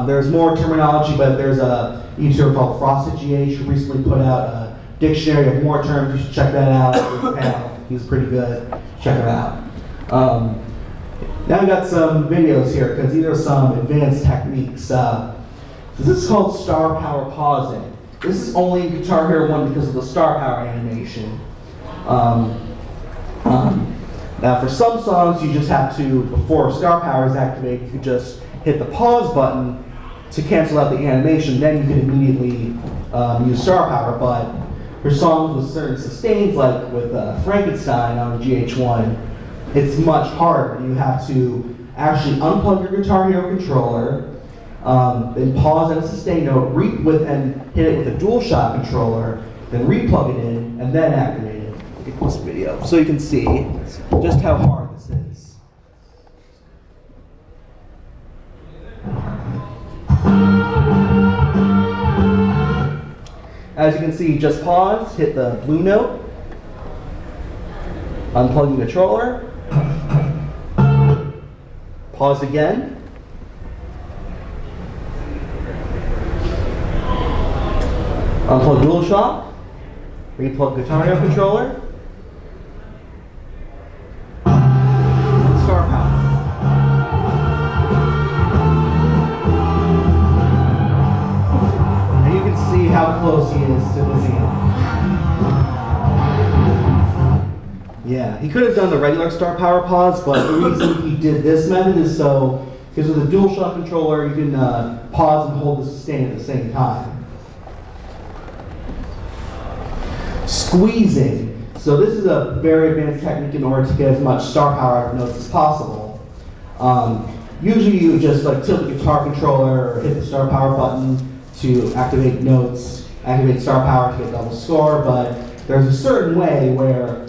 There's more terminology, but there's a YouTuber called Frosted GH who recently put out a dictionary of more terms. You should check that out. He's pretty good. Check him out. Now we got some videos here because these are some advanced techniques. This is called star power pausing. This is only in Guitar Hero 1 because of the star power animation. Now for some songs you just have to, before star power is activated, you just hit the pause button to cancel out the animation, then you can immediately use star power. But for songs with certain sustains, like with Frankenstein on GH1, it's much harder. You have to actually unplug your Guitar Hero controller, then pause at a sustain note, and hit it with a DualShock controller, then replug it in, and then activate it. Look at this video so you can see just how hard this is. As you can see, just pause, hit the blue note, unplug the controller, pause again, unplug DualShock, replug Guitar Hero controller, star power. And you can see how close he is to the zenith. Yeah, he could have done the regular star power pause, but the reason he did this method is so, because with a DualShock controller, you can pause and hold the sustain at the same time. Squeezing. So this is a very advanced technique in order to get as much star power out of notes as possible. Usually you just tilt the guitar controller or hit the star power button to activate notes, activate star power to get double score, but there's a certain way where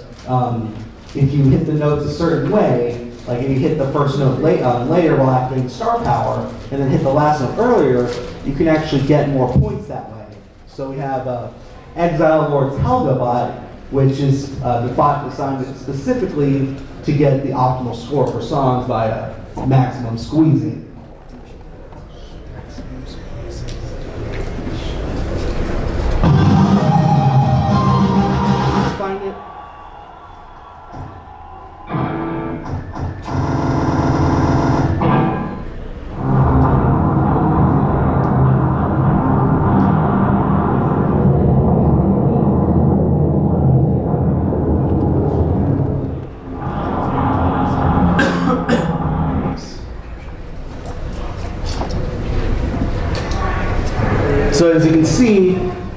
if you hit the notes a certain way, like if you hit the first note later while activating star power, and then hit the last note earlier, you can actually get more points that way. So we have Exile Lord's Helga bot, which is designed specifically to get the optimal score for songs via maximum squeezing. Find it. So as you can see,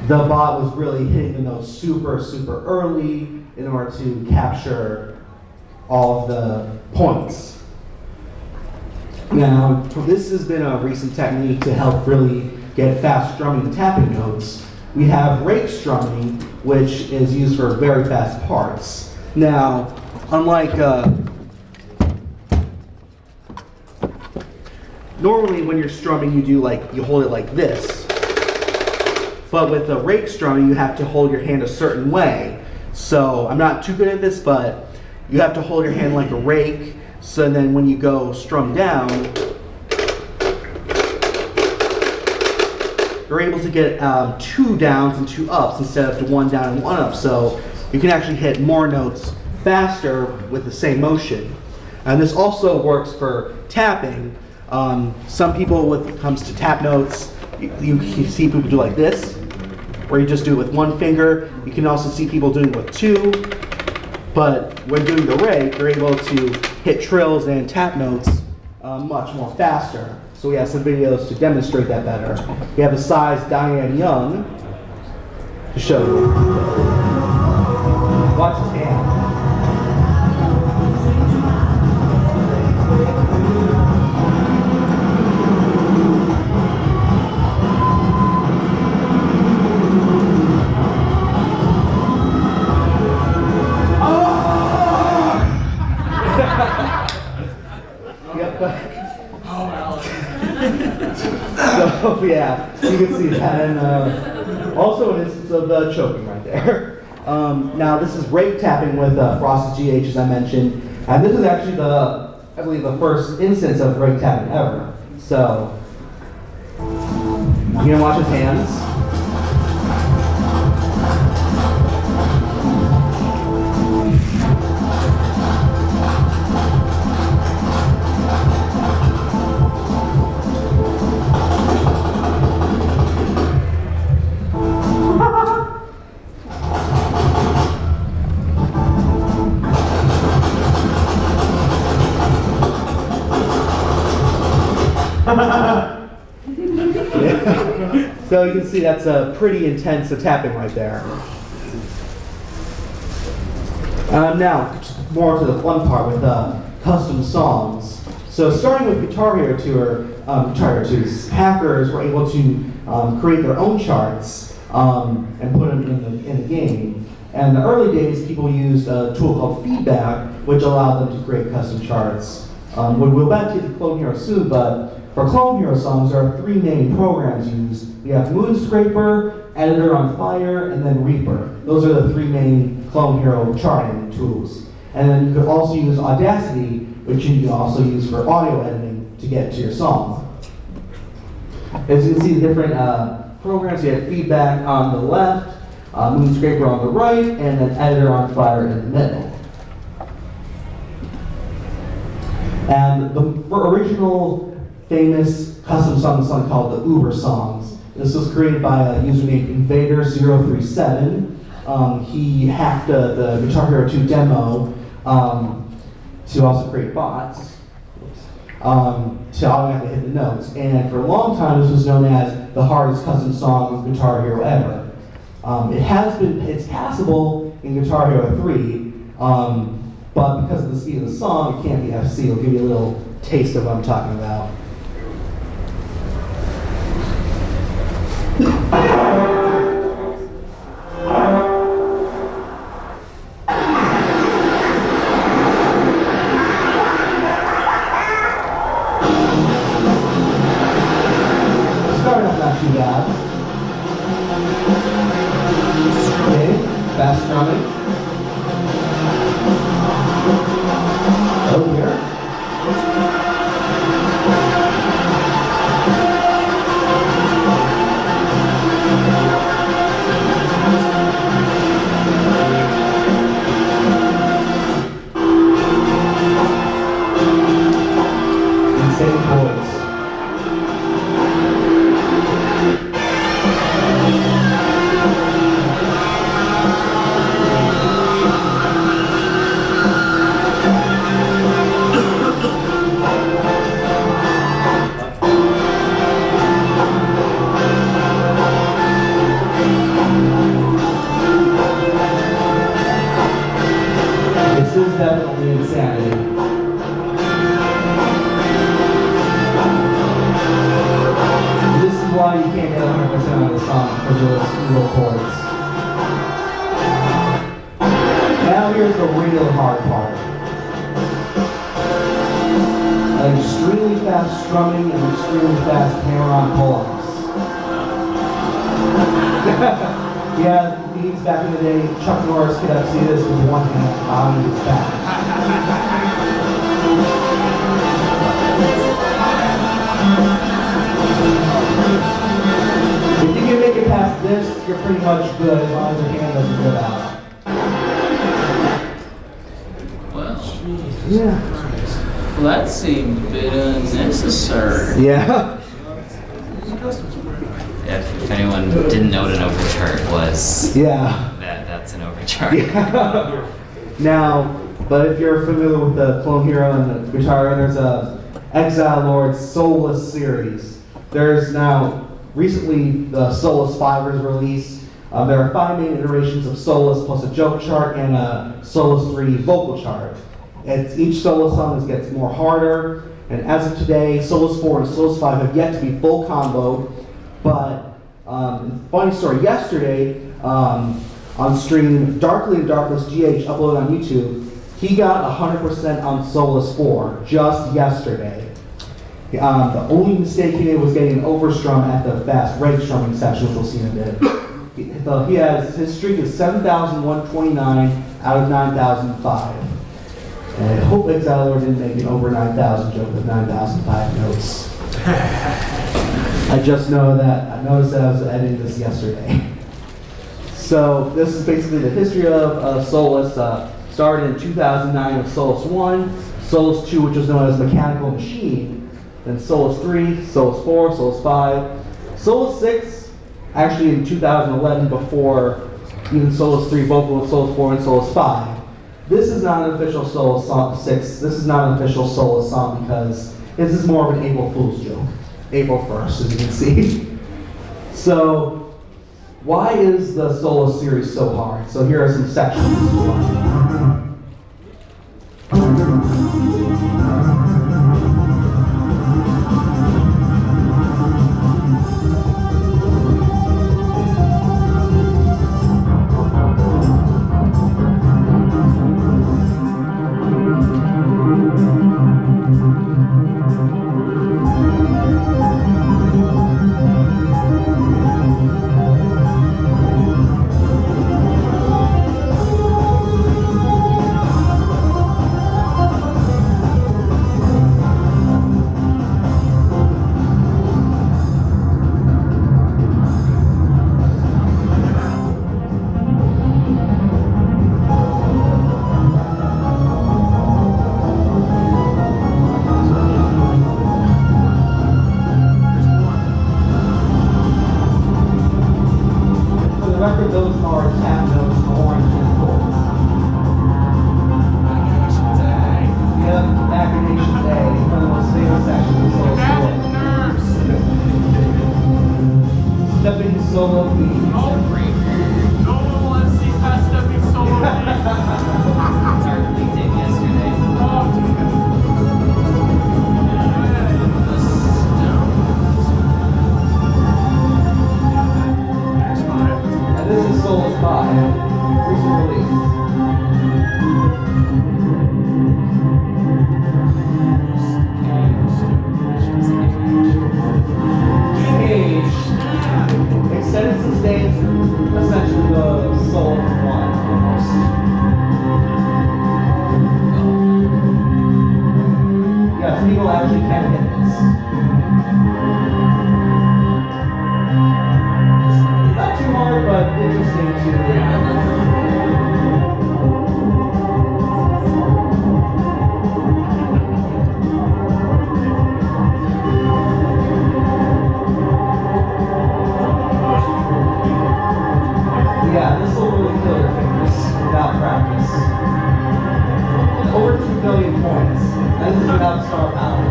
the bot was really hitting the notes super, super early in order to capture all of the points. Now, this has been a recent technique to help really get fast strumming and tapping notes. We have rake strumming, which is used for very fast parts. Now, unlike normally when you're strumming, you hold it like this. But with the rake strumming, you have to hold your hand a certain way. So I'm not too good at this, but you have to hold your hand like a rake. So then when you go strum down, you're able to get 2 downs and 2 ups instead of 1 down and 1 up. So you can actually hit more notes faster with the same motion. And this also works for tapping. Some people, when it comes to tap notes, you see people do like this, where you just do it with 1 finger. You can also see people doing it with 2. But when doing the rake, you're able to hit trills and tap notes much more faster. So we have some videos to demonstrate that better. We have a size Diane Young to show you. Watch his hand. So yeah, you can see that, and also an instance of choking right there. Now this is rake tapping with Frosted GH, as I mentioned, and this is actually I believe the first instance of rake tapping ever. So you can watch his hands. So you can see that's a pretty intense tapping right there. Now, more to the fun part with custom songs. So starting with Guitar Hero 2, hackers were able to create their own charts and put them in the game. And in the early days, people used a tool called Feedback, which allowed them to create custom charts. We'll go back to the Clone Hero soon, but for Clone Hero songs, there are 3 main programs used. We have Moonscraper, Editor on Fire, and then Reaper. Those are the 3 main Clone Hero charting tools. And then you could also use Audacity, which you can also use for audio editing to get to your song. As you can see, the different programs, you have Feedback on the left, Moonscraper on the right, and then Editor on Fire in the middle. And the original famous custom song called the Uber Songs. This was created by a user named Invader037. He hacked the Guitar Hero 2 demo to also create bots to automatically hit the notes. And for a long time, this was known as the hardest custom song of Guitar Hero ever. It's passable in Guitar Hero 3, but because of the speed of the song, it can't be FC. I'll give you a little taste of what I'm talking about. Starting off not too bad. Okay, fast strumming. Oh, here. Insane chords. This is definitely insanity. This is why you can't get 100% of the song because of those little chords. Now here's the real hard part. Extremely fast strumming and extremely fast hammer-on pull-ups. Yeah, these back in the day, Chuck Norris could have seen this with one hand on his back. If you can make it past this, you're pretty much good as long as your hand doesn't give out. Well, Yeah. well, that seemed a bit unnecessary. Yeah. If anyone didn't know what an overchart was, Yeah. that's an overchart. Yeah. Now, but if you're familiar with the Clone Hero and the Guitar Hero, there's a Exile Lord's Soulless series. There's now, recently, the Soulless 5 was released. There are 5 main iterations of Soulless plus a joke chart and a Soulless 3 vocal chart. Each Soulless song gets more harder, and as of today, Soulless 4 and Soulless 5 have yet to be full combo. But funny story, yesterday on stream, Darkly and Darkless GH uploaded on YouTube, he got 100% on Soulless 4 just yesterday. The only mistake he made was getting an overstrum at the fast reg strumming section, which we'll see in a bit. His streak is 7,129 out of 9,005. And I hope Exilor didn't make an over 9,000 joke with 9,005 notes. I just know that, I noticed that I was editing this yesterday. So this is basically the history of Solus. Started in 2009 with Solus 1, Solus 2, which was known as Mechanical Machine, then Solus 3, Solus 4, Solus 5, Solus 6, actually in 2011 before even Solus 3, both with Solus 4 and Solus 5. This is not an official Solus song 6. This is not an official Solus song because this is more of an April Fool's joke. April 1st, as you can see. So, why is the Solus series so hard? So here are some sections. Those are tap notes for orange and gold. Yep, Activation Day, one of the most famous sections of Solus 4. Stepping solo beat. No one wants to see fast stepping solo. It's our meeting yesterday. This is Solus 5, recent release. Cage. Extended sustains essentially the soul of one almost. Yes, people actually can hit this. Not too hard, but interesting to yeah, this will really kill your fingers without practice. Over 2 billion points. And this is without star power.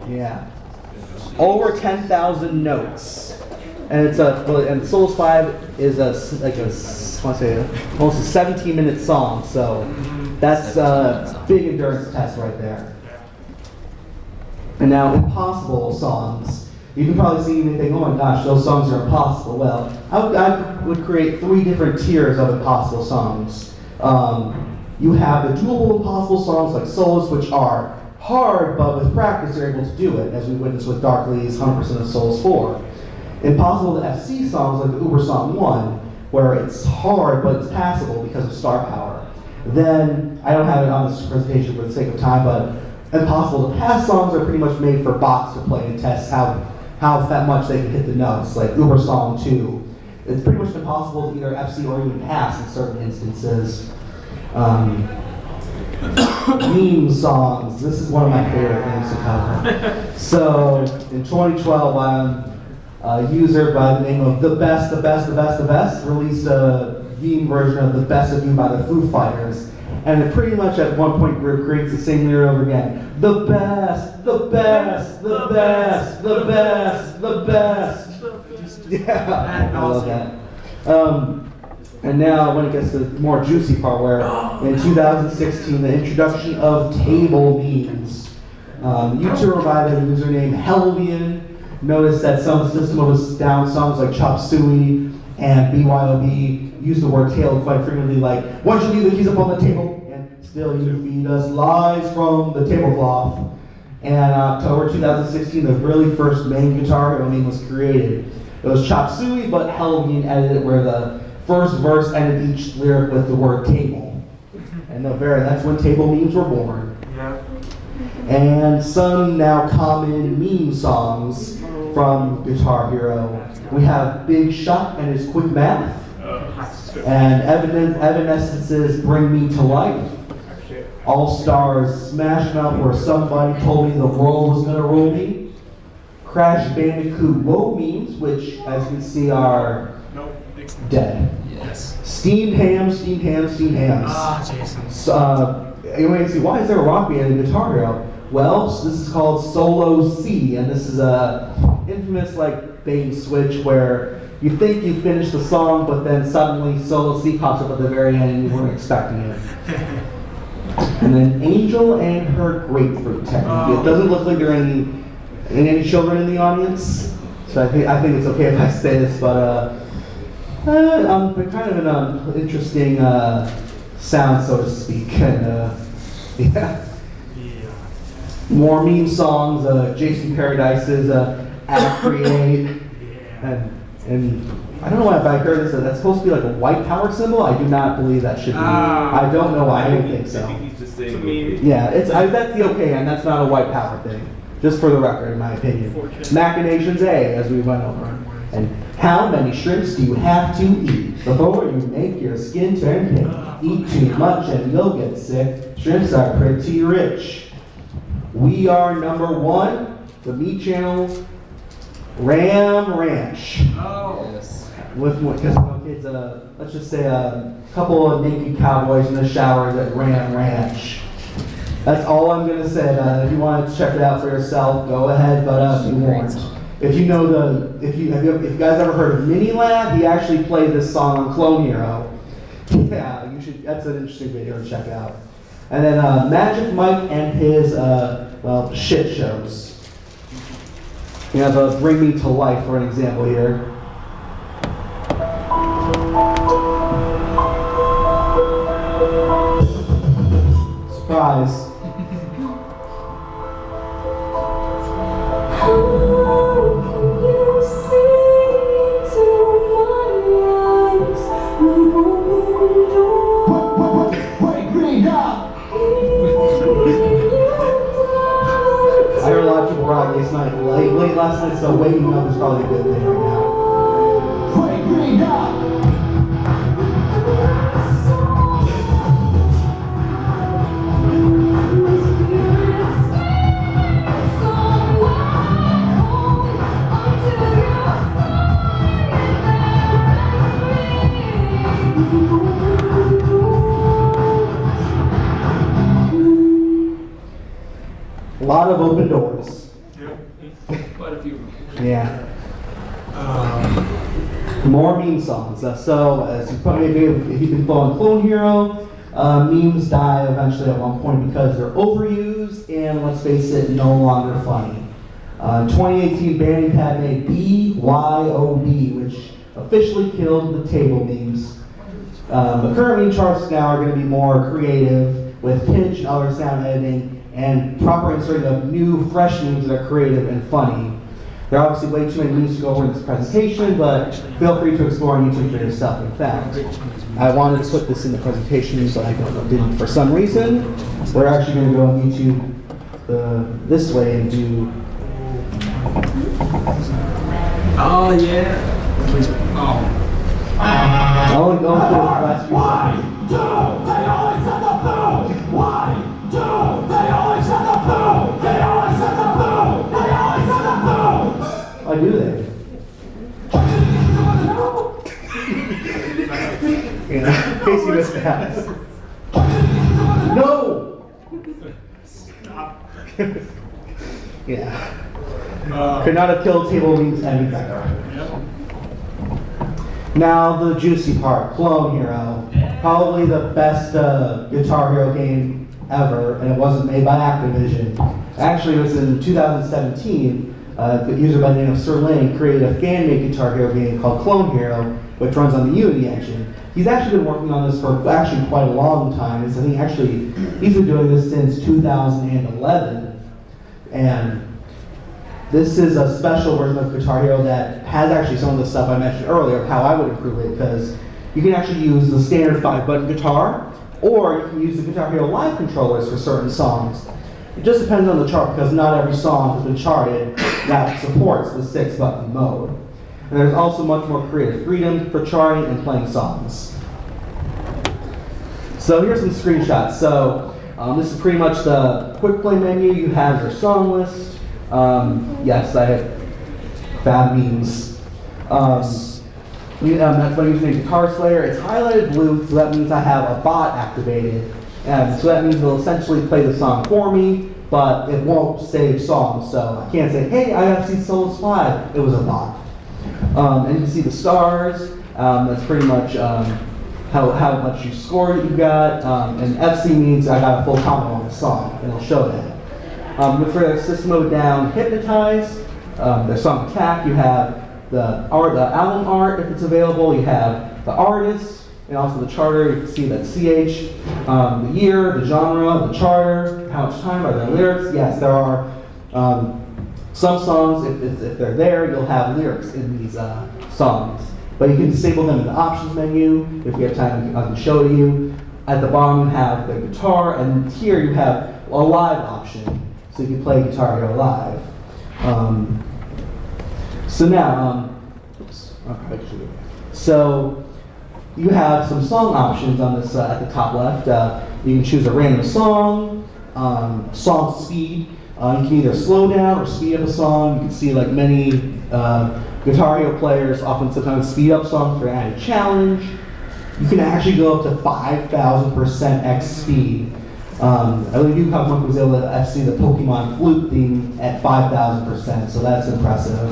Yeah. Over 10,000 notes. And it's and Solus 5 is almost a 17-minute song, so that's a big endurance test right there. And now, impossible songs. You can probably see me think, oh my gosh, those songs are impossible. Well, I would create 3 different tiers of impossible songs. You have the doable impossible songs like Solus, which are hard, but with practice you're able to do it, as we witnessed with Darkly's 100% of Solus 4. Impossible to FC songs like the Uber Song 1, where it's hard, but it's passable because of star power. Then, I don't have it on this presentation for the sake of time, but impossible to pass songs are pretty much made for bots to play and test how much they can hit the notes, like Uber Song 2. It's pretty much impossible to either FC or even pass in certain instances. Meme songs, this is one of my favorite things to cover. So, in 2012, a user by the name of The Best released a meme version of The Best of You by the Foo Fighters. And it pretty much at one point creates the same lyric over again. The best, the best, the best, the best, the best. Yeah, I love that. And now when it gets to the more juicy part where in 2016, the introduction of table memes. YouTube provided a username Helvian. Notice that some System of a Down songs like Chop Suey and BYOB use the word table quite frequently, like, once you leave the keys up on the table, and Still you feed us lies from the tablecloth. And October 2016, the really first main Guitar Hero meme was created. It was Chop Suey, but Halloween edited where the first verse ended each lyric with the word table. And that's when table memes were born. Yeah. And some now common meme songs from Guitar Hero. We have Big Shot and his Quick Math. And Evanescence's Bring Me to Life. All Stars Smash Mouth where somebody told me the world was gonna roll me. Crash Bandicoot Woe memes, which as you can see are dead. Yes. Steamed hams. Ah, Jason. You may see, why is there a rock band in Guitar Hero? Well, this is called Solo C, and this is a infamous like bait switch where you think you finished the song, but then suddenly Solo C pops up at the very end and you weren't expecting it. And then Angel and her grapefruit technique. It doesn't look like there are any children in the audience, so I think it's okay if I say this, but kind of an interesting sound, so to speak. And yeah. More meme songs. Jason Paradise's Create, and I don't know why, if I heard this, that's supposed to be like a white power symbol. I do not believe that should be. I don't know why. I don't think so. Yeah, that's the okay, and that's not a white power thing. Just for the record, in my opinion. Machinations A, as we went over. And how many shrimps do you have to eat before you make your skin turn pink? Eat too much and you'll get sick. Shrimps are pretty rich. We are number one, the meat channel, Ram Ranch. Oh. Yes. With because kids, let's just say a couple of naked cowboys in the showers at Ram Ranch. That's all I'm gonna say. If you want to check it out for yourself, go ahead. But you won't. If you know if you guys ever heard of Mini Lab, he actually played this song on Clone Hero. Yeah, you should. That's an interesting video to check out. And then Magic Mike and his shit shows. You have Bring Me to Life for an example here. Surprise. I heard a lot of people rock late last night, so waking up is probably a good thing right now. A lot of open doors. Quite a few. Yeah. More meme songs. So, as you probably if you've been following Clone Hero, memes die eventually at one point because they're overused and, let's face it, no longer funny. 2018 banning pad made BYOB, which officially killed the table memes. The current meme charts now are going to be more creative with pitch and other sound editing and proper inserting of new, fresh memes that are creative and funny. There are obviously way too many memes to go over in this presentation, but feel free to explore on YouTube for yourself. In fact, I wanted to put this in the presentation, but I didn't for some reason. We're actually going to go on YouTube this way and do. Oh, yeah. Oh. I'll only go through the last few seconds. They always send the boo! Why do they always send the boo? They always send the boo! They always send the boo! Why do they? In case you missed that. No! Stop. Yeah. Could not have killed table memes any better. Now the juicy part, Clone Hero. Probably the best Guitar Hero game ever, and it wasn't made by Activision. Actually, it was in 2017. The user by the name of Sir Lane created a fan-made Guitar Hero game called Clone Hero, which runs on the Unity engine. He's actually been working on this for actually quite a long time. I think actually he's been doing this since 2011. And this is a special version of Guitar Hero that has actually some of the stuff I mentioned earlier of how I would improve it, because you can actually use the standard 5-button guitar, or you can use the Guitar Hero Live controllers for certain songs. It just depends on the chart, because not every song has been charted that supports the 6-button mode. And there's also much more creative freedom for charting and playing songs. So here's some screenshots. So this is pretty much the quick play menu. You have your song list. Yes, I have bad memes. That's what I'm using Guitar Slayer. It's highlighted blue, so that means I have a bot activated. And so that means it'll essentially play the song for me, but it won't save songs. So I can't say, hey, IFC Solos 5. It was a bot. And you can see the stars. That's pretty much how much you scored you got. And FC means I got a full comment on the song, and it'll show that. Look for the system mode down, Hypnotize. The song Attack, you have the album art if it's available. You have the artist, and also the charter. You can see that CH, the year, the genre, the charter, how much time, are there lyrics? Yes, there are. Some songs, if they're there, you'll have lyrics in these songs. But you can disable them in the options menu. If we have time, I can show you. At the bottom, you have the guitar, and here you have a live option. So you can play Guitar Hero Live. So now, so you have some song options on this at the top left. You can choose a random song, song speed. You can either slow down or speed up a song. You can see like many Guitar Hero players often sometimes speed up songs for an added challenge. You can actually go up to 5,000% X speed. I believe Yukon was able to see the Pokemon flute theme at 5,000%, so that's impressive.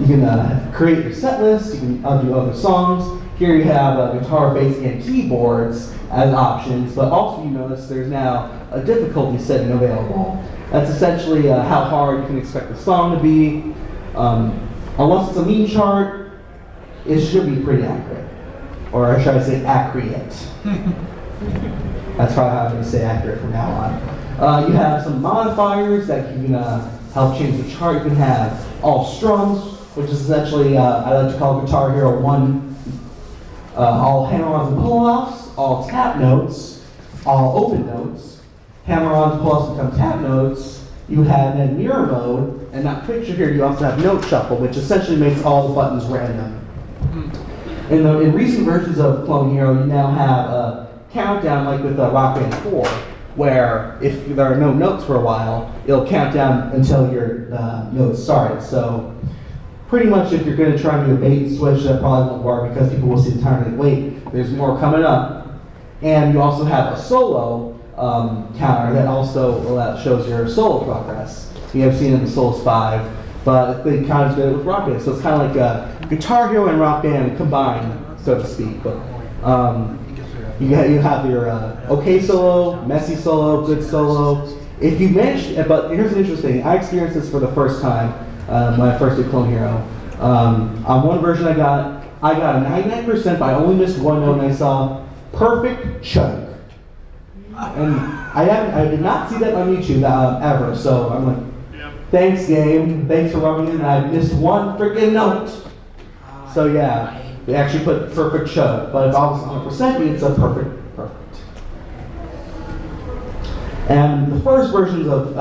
You can create your set list, you can do other songs. Here you have guitar, bass, and keyboards as options, but also you notice there's now a difficulty setting available. That's essentially how hard you can expect the song to be. Unless it's a meme chart, it should be pretty accurate. Or should I say accurate? That's probably how I'm going to say accurate from now on. You have some modifiers that you can help change the chart. You can have all strums, which is essentially, I like to call Guitar Hero 1, all hammer-ons and pull-offs, all tap notes, all open notes. Hammer-ons, pull-offs become tap notes. You have then mirror mode, and that picture here, you also have note shuffle, which essentially makes all the buttons random. In recent versions of Clone Hero, you now have a countdown like with Rock Band 4, where if there are no notes for a while, it'll count down until your notes start. So pretty much if you're going to try and do a bait and switch, that probably won't work because people will see the timer and wait, there's more coming up. And you also have a solo counter that also shows your solo progress. You have seen it in the Solos 5, but they kind of did it with Rock Band. So it's kind of like a Guitar Hero and Rock Band combined, so to speak. But you have your okay solo, messy solo, good solo. If you manage, but here's an interesting, I experienced this for the first time when I first did Clone Hero. On one version I got a 99%, but I only missed one note, and I saw perfect choke. And I did not see that on YouTube ever, so I'm like, thanks game, thanks for rubbing it in, I missed one freaking note. So yeah, they actually put perfect choke, but if I was 100%, it's a perfect. And the first versions of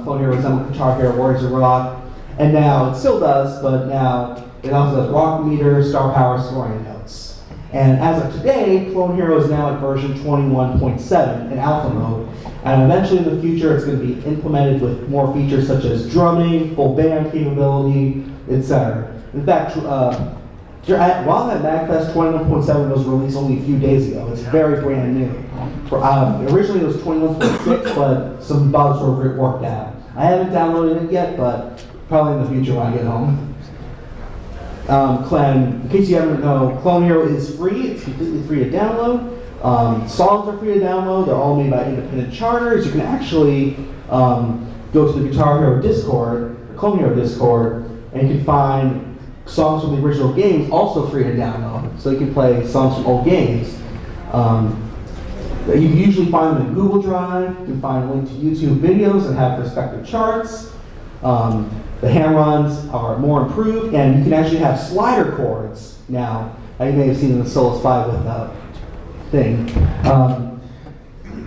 Clone Hero resembled Guitar Hero Warriors of Rock, and now it still does, but now it also does rock meter, star power, scoring notes. And as of today, Clone Hero is now at version 21.7 in alpha mode, and eventually in the future it's going to be implemented with more features such as drumming, full band capability, etc. In fact, while that MAGFest 21.7 was released only a few days ago, it's very brand new. Originally it was 21.6, but some bugs were worked out. I haven't downloaded it yet, but probably in the future when I get home. In case you haven't know, Clone Hero is free. It's completely free to download. Songs are free to download. They're all made by independent charters. You can actually go to the Guitar Hero Discord, or Clone Hero Discord, and you can find songs from the original games also free to download. So you can play songs from old games. You can usually find them in Google Drive. You can find a link to YouTube videos that have respective charts. The hand runs are more improved, and you can actually have slider chords now. You may have seen in the Solus 5 with that thing.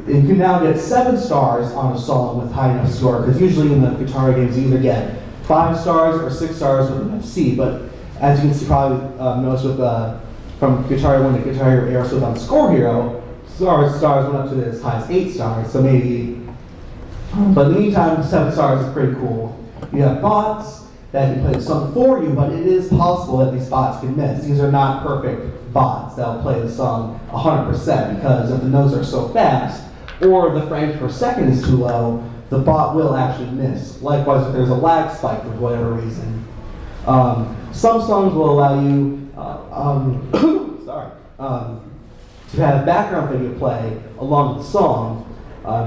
You can now get 7 stars on a song with high enough score, because usually in the Guitar Hero games you either get 5 stars or 6 stars with an FC, but as you can see, probably notice with from Guitar Hero 1 to Guitar Hero Aerosmith on Score Hero, stars went up to as high as 8 stars, so maybe, but in the meantime, 7 stars is pretty cool. You have bots that can play the song for you, but it is possible that these bots can miss. These are not perfect bots that will play the song 100%, because if the notes are so fast, or the frames per second is too low, the bot will actually miss. Likewise, if there's a lag spike for whatever reason. Some songs will allow you to have background video play along with the song.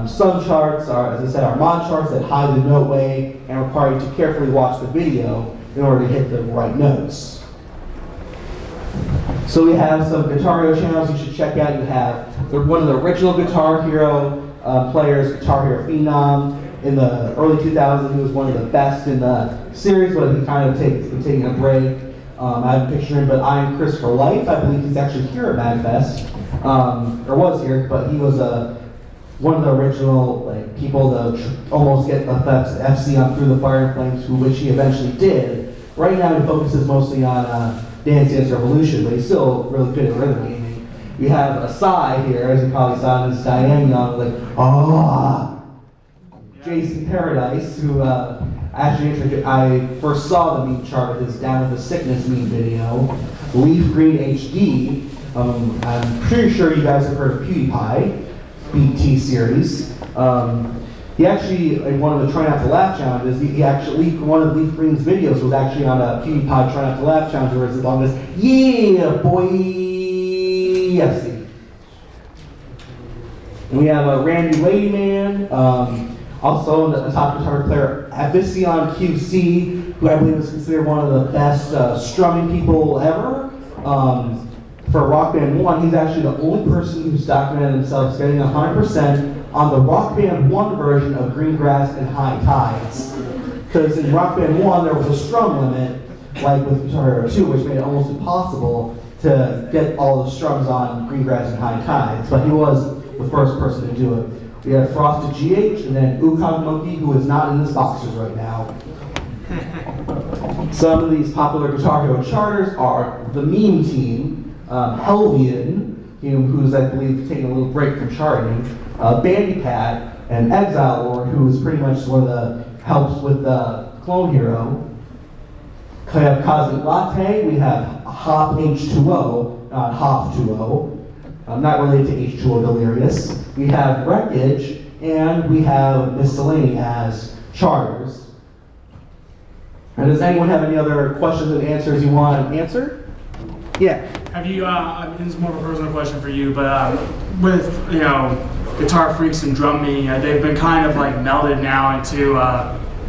Some charts are, as I said, are mod charts that hide the note way and require you to carefully watch the video in order to hit the right notes. So we have some Guitar Hero channels you should check out. You have one of the original Guitar Hero players, Guitar Hero Phenom. In the early 2000s, he was one of the best in the series, but he kind of been taking a break. I have a picture of him, but I am Chris for Life. I believe he's actually here at MAGFest, or was here, but he was one of the original people to almost get the FC on Through the Fire and Flames, which he eventually did. Right now, he focuses mostly on Dance Dance Revolution, but he's still really good at rhythm gaming. We have a side here, as you probably saw in this Diane Young, Jason Paradise, who actually I first saw the meme chart with his Down with the Sickness meme video. Leaf Green HD. I'm pretty sure you guys have heard of PewDiePie, BT series. He actually, in one of the Try Not to Laugh challenges, he actually, one of Leaf Green's videos was actually on a PewDiePie Try Not to Laugh challenge where it's as long as, yeah, boy, FC. And we have Randy Ladyman, also the top guitar player, Abyssyon QC, who I believe is considered one of the best strumming people ever. For Rock Band 1, he's actually the only person who's documented himself getting 100% on the Rock Band 1 version of Green Grass and High Tides. Because in Rock Band 1, there was a strum limit, like with Guitar Hero 2, which made it almost impossible to get all the strums on Green Grass and High Tides, but he was the first person to do it. We have Frosted GH, and then Ukog Monkey, who is not in this boxers right now. Some of these popular Guitar Hero charters are the Meme Team, Helvian, who's, I believe, taking a little break from charting, Bandypat, and Exile Lord, who is pretty much one of the helps with the Clone Hero. We have Cosmic Latte, we have Hop H2O, not Hop 2O. Not related to H2O Delirious. We have Wreckage, and we have Miscellany as charters. And does anyone have any other questions and answers you want to answer? Yeah. Have you, this is more of a personal question for you, but with, Guitar Freaks and Drum Mania, they've been kind of like melded now into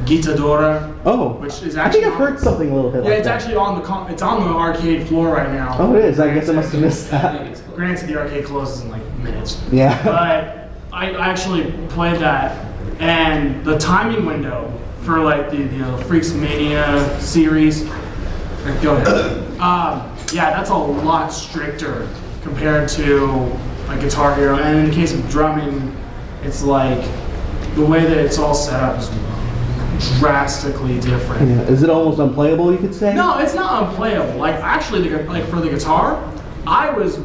Gitadora. Oh, which is I actually think I've heard something a little bit like that. it's actually on the arcade floor right now. Oh, it is. I guess I must have missed that. Granted, the arcade closes in like minutes. Yeah. But I actually played that, and the timing window for like the Freaks Mania series. Go ahead. Yeah, that's a lot stricter compared to a Guitar Hero. And in the case of drumming, it's like the way that it's all set up is drastically different. Yeah. Is it almost unplayable, you could say? No, it's not unplayable. Like actually, like for the guitar, I was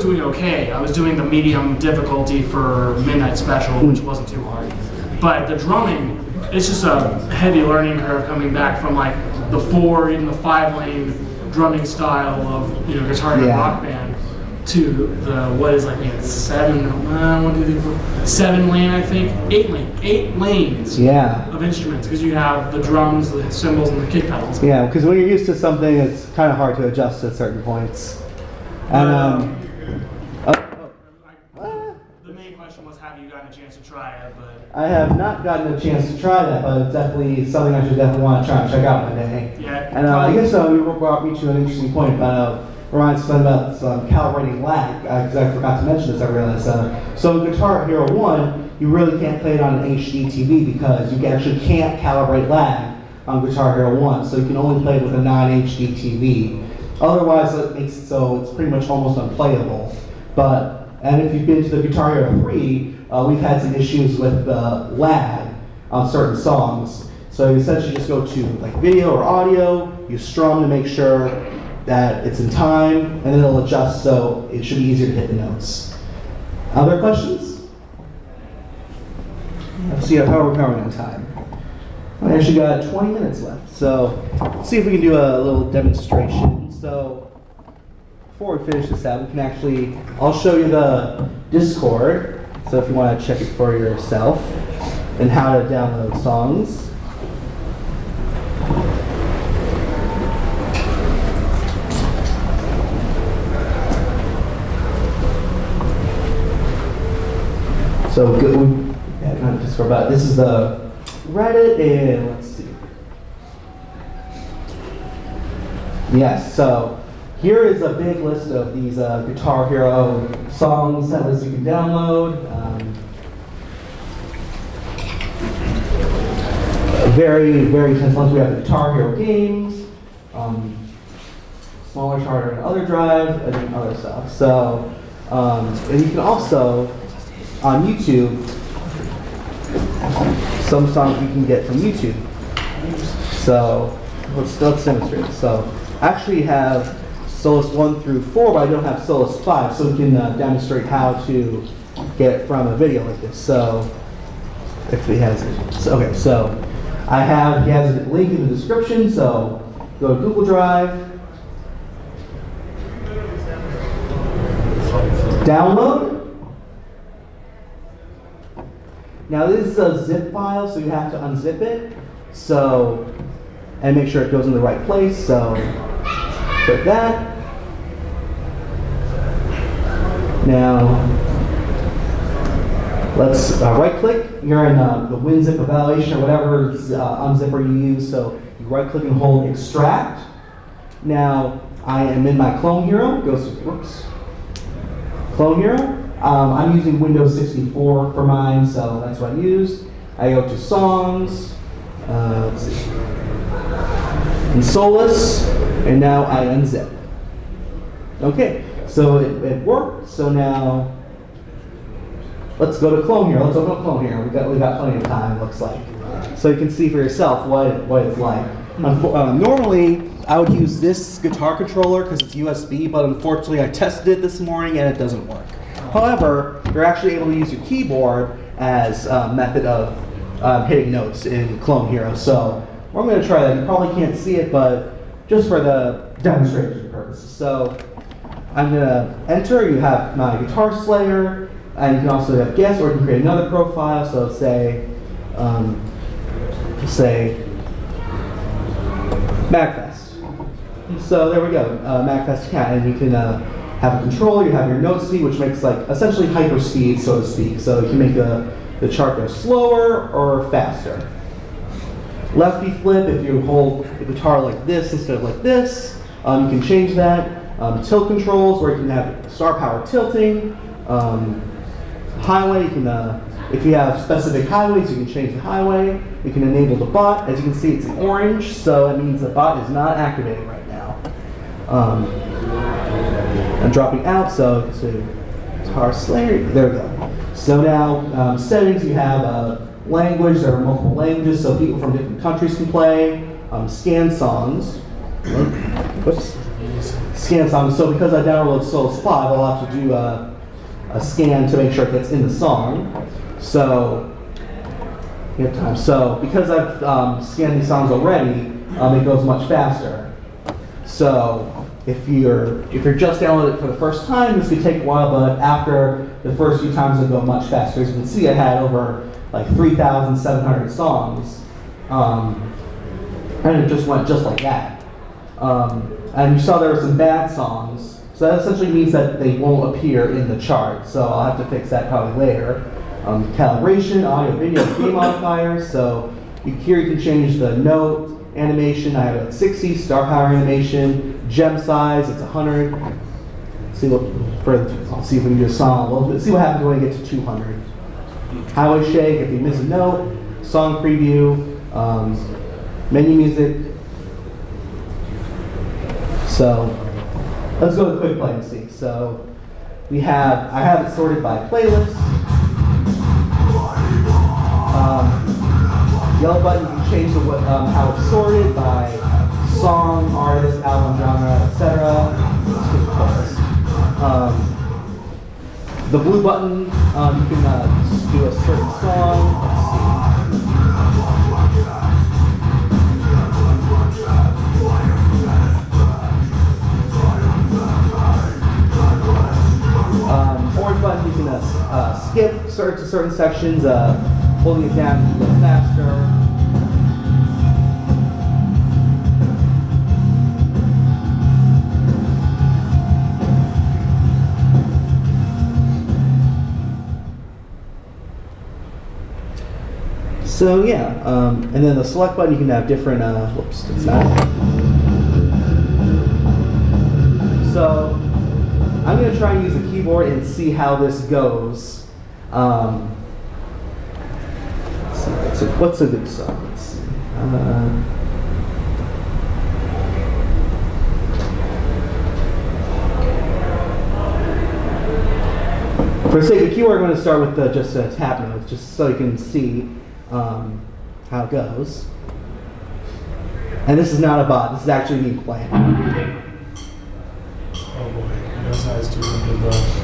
doing okay. I was doing the medium difficulty for Midnight Special, which wasn't too hard. But the drumming, it's just a heavy learning curve coming back from like the 4, even the 5-lane drumming style of Guitar Hero Rock Band to the what is like 7 lane, I think, 8 lanes of instruments, because you have the drums, the cymbals, and the kick pedals. Yeah, because when you're used to something, it's kind of hard to adjust at certain points. And the main question was, have you gotten a chance to try it? But I have not gotten a chance to try that, but it's definitely something I should definitely want to try and check out one day. Yeah, And I guess you brought me to an interesting point about reminds us about calibrating lag, because I forgot to mention this, I realized. So in Guitar Hero 1, you really can't play it on an HD TV because you actually can't calibrate lag on Guitar Hero 1, so you can only play it with a non-HD TV. Otherwise, it makes it so it's pretty much almost unplayable. And if you've been to the Guitar Hero 3, we've had some issues with lag on certain songs. So you essentially just go to like video or audio, you strum to make sure that it's in time, and then it'll adjust so it should be easier to hit the notes. Other questions? Let's see how we're covering on time. I actually got 20 minutes left, so let's see if we can do a little demonstration. So before we finish this out, we can actually, I'll show you the Discord, so if you want to check it for yourself, and how to download songs. So good, yeah, kind of Discord, but this is the Reddit, and let's see. Yes, so here is a big list of these Guitar Hero songs that you can download. Very, very intense ones. We have the Guitar Hero games, smaller charter and other drives, and then other stuff. So, and you can also, on YouTube, some songs you can get from YouTube. So let's demonstrate. So I actually have Solus 1 through 4, but I don't have Solus 5, so we can demonstrate how to get it from a video like this. So if he has it. So, okay, so he has a link in the description, so go to Google Drive, download. Now this is a zip file, so you have to unzip it, and make sure it goes in the right place, so click that. Now, let's right click, you're in the WinZip evaluation or whatever unzipper you use, so you right click and hold extract. Now, I am in my Clone Hero, Clone Hero. I'm using Windows 64 for mine, so that's what I used. I go to songs, let's see, and Solus, and now I unzip. Okay, so it worked. So now let's go to Clone Hero. Let's open up Clone Hero. We got plenty of time, it looks like. So you can see for yourself what it's like. Normally, I would use this guitar controller because it's USB, but unfortunately, I tested it this morning and it doesn't work. However, you're actually able to use your keyboard as a method of hitting notes in Clone Hero. So I'm going to try that. You probably can't see it, but just for the demonstration purposes. So I'm going to enter. You have my Guitar Slayer, and you can also have guest, or you can create another profile. So say MAGFest. So there we go, MAGFest account, and you can have a controller, you have your note speed, which makes like essentially hyper speed, so to speak. So you can make the chart go slower or faster. Lefty flip, if you hold the guitar like this instead of like this, you can change that. Tilt controls, where you can have star power tilting. Highway, you can, if you have specific highways, you can change the highway. You can enable the bot. As you can see, it's in orange, so it means the bot is not activated right now. I'm dropping out, so Guitar Slayer, there we go. So now, settings, you have language, there are multiple languages, so people from different countries can play. Scan songs. Whoops. Scan songs, so because I downloaded Solus 5, I'll have to do a scan to make sure it gets in the song. So, we have time. So, because I've scanned these songs already, it goes much faster. So, if you're just downloading it for the first time, this could take a while, but after the first few times, it'll go much faster. As you can see, I had over like 3,700 songs, and it just went just like that. And you saw there were some bad songs, so that essentially means that they won't appear in the chart. So I'll have to fix that probably later. Calibration, audio, video, game modifiers. So here you can change the note animation, I have it at 60. Star power animation, gem size, it's 100. I'll see if we can do a song. We'll see what happens when I get to 200. Highway shake, if you miss a note, song preview, menu music. So let's go to quick play and see. So I have it sorted by playlist. Yellow button, you can change how it's sorted by song, artist, album, genre, etc. The blue button, you can do a certain song. Orange button, you can skip certain sections, holding it down to go faster. So yeah, and then the select button, you can have different, whoops, it's not. So I'm going to try and use the keyboard and see how this goes. Let's see, what's a good song? Let's see. For the sake of keyboard, I'm going to start with just tap notes, just so you can see how it goes. And this is not a bot, this is actually me playing. Oh boy, no size 200 bucks.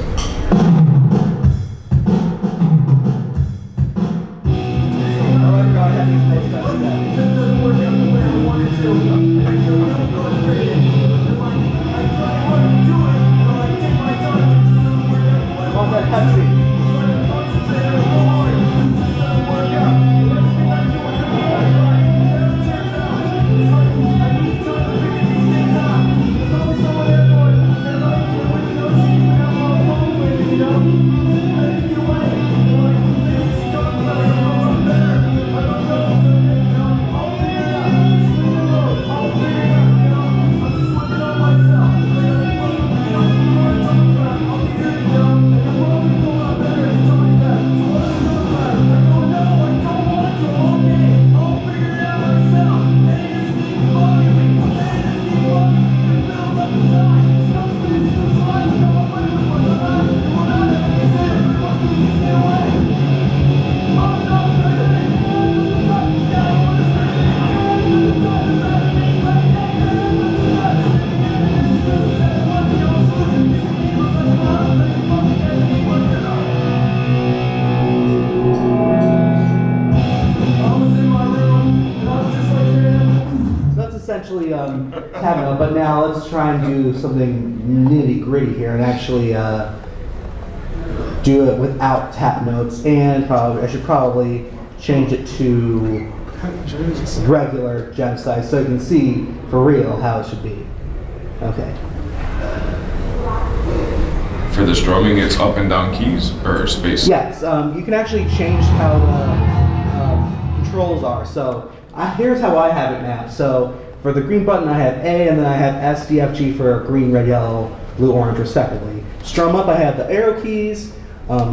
Essentially having, but now let's try and do something nitty gritty here and actually do it without tap notes, and I should probably change it to regular gem size so you can see for real how it should be. Okay. For the strumming, it's up and down keys or space? Yes, you can actually change how the controls are. So here's how I have it now. So for the green button, I have A, and then I have S, D, F, G for green, red, yellow, blue, orange, respectively. Strum up, I have the arrow keys.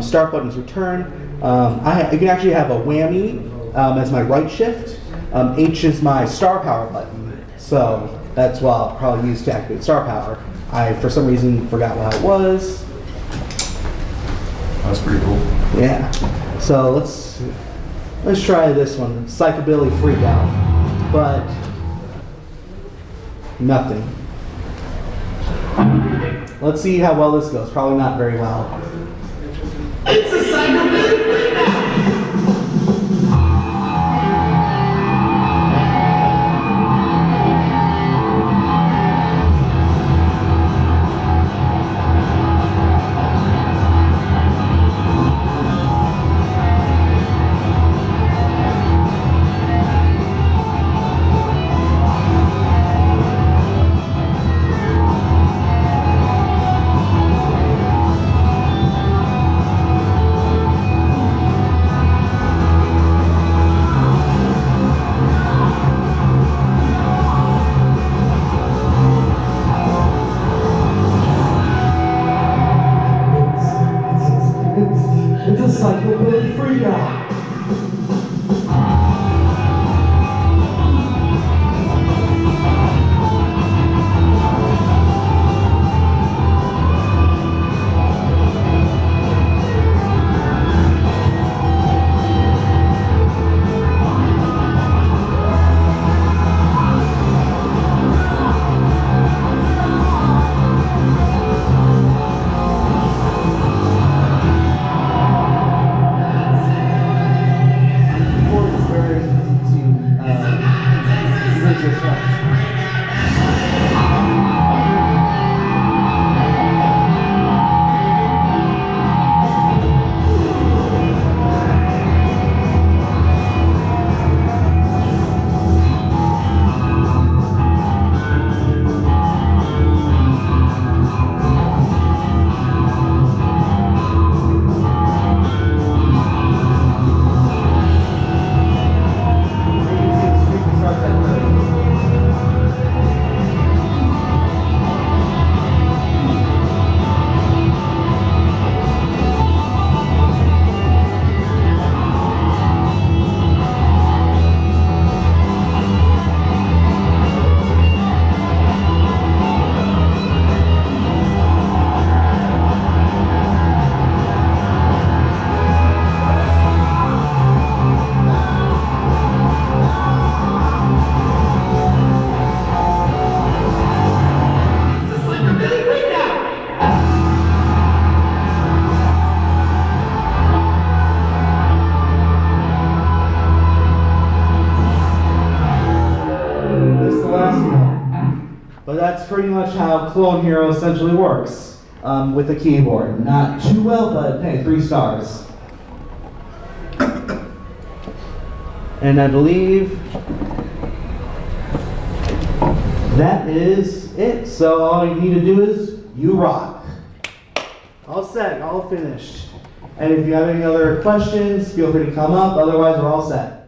Start button is return. I can actually have a whammy as my right shift. H is my star power button. So that's what I'll probably use to activate star power. I, for some reason, forgot what it was. That's pretty cool. Yeah. So let's try this one. Psychobilly freak out. But nothing. Let's see how well this goes. Probably not very well. It's a psychobilly freak out! that's pretty much how Clone Hero essentially works with a keyboard. Not too well, but hey, 3 stars. And I believe that is it. So all you need to do is you rock. All set, all finished. And if you have any other questions, feel free to come up. Otherwise, we're all set.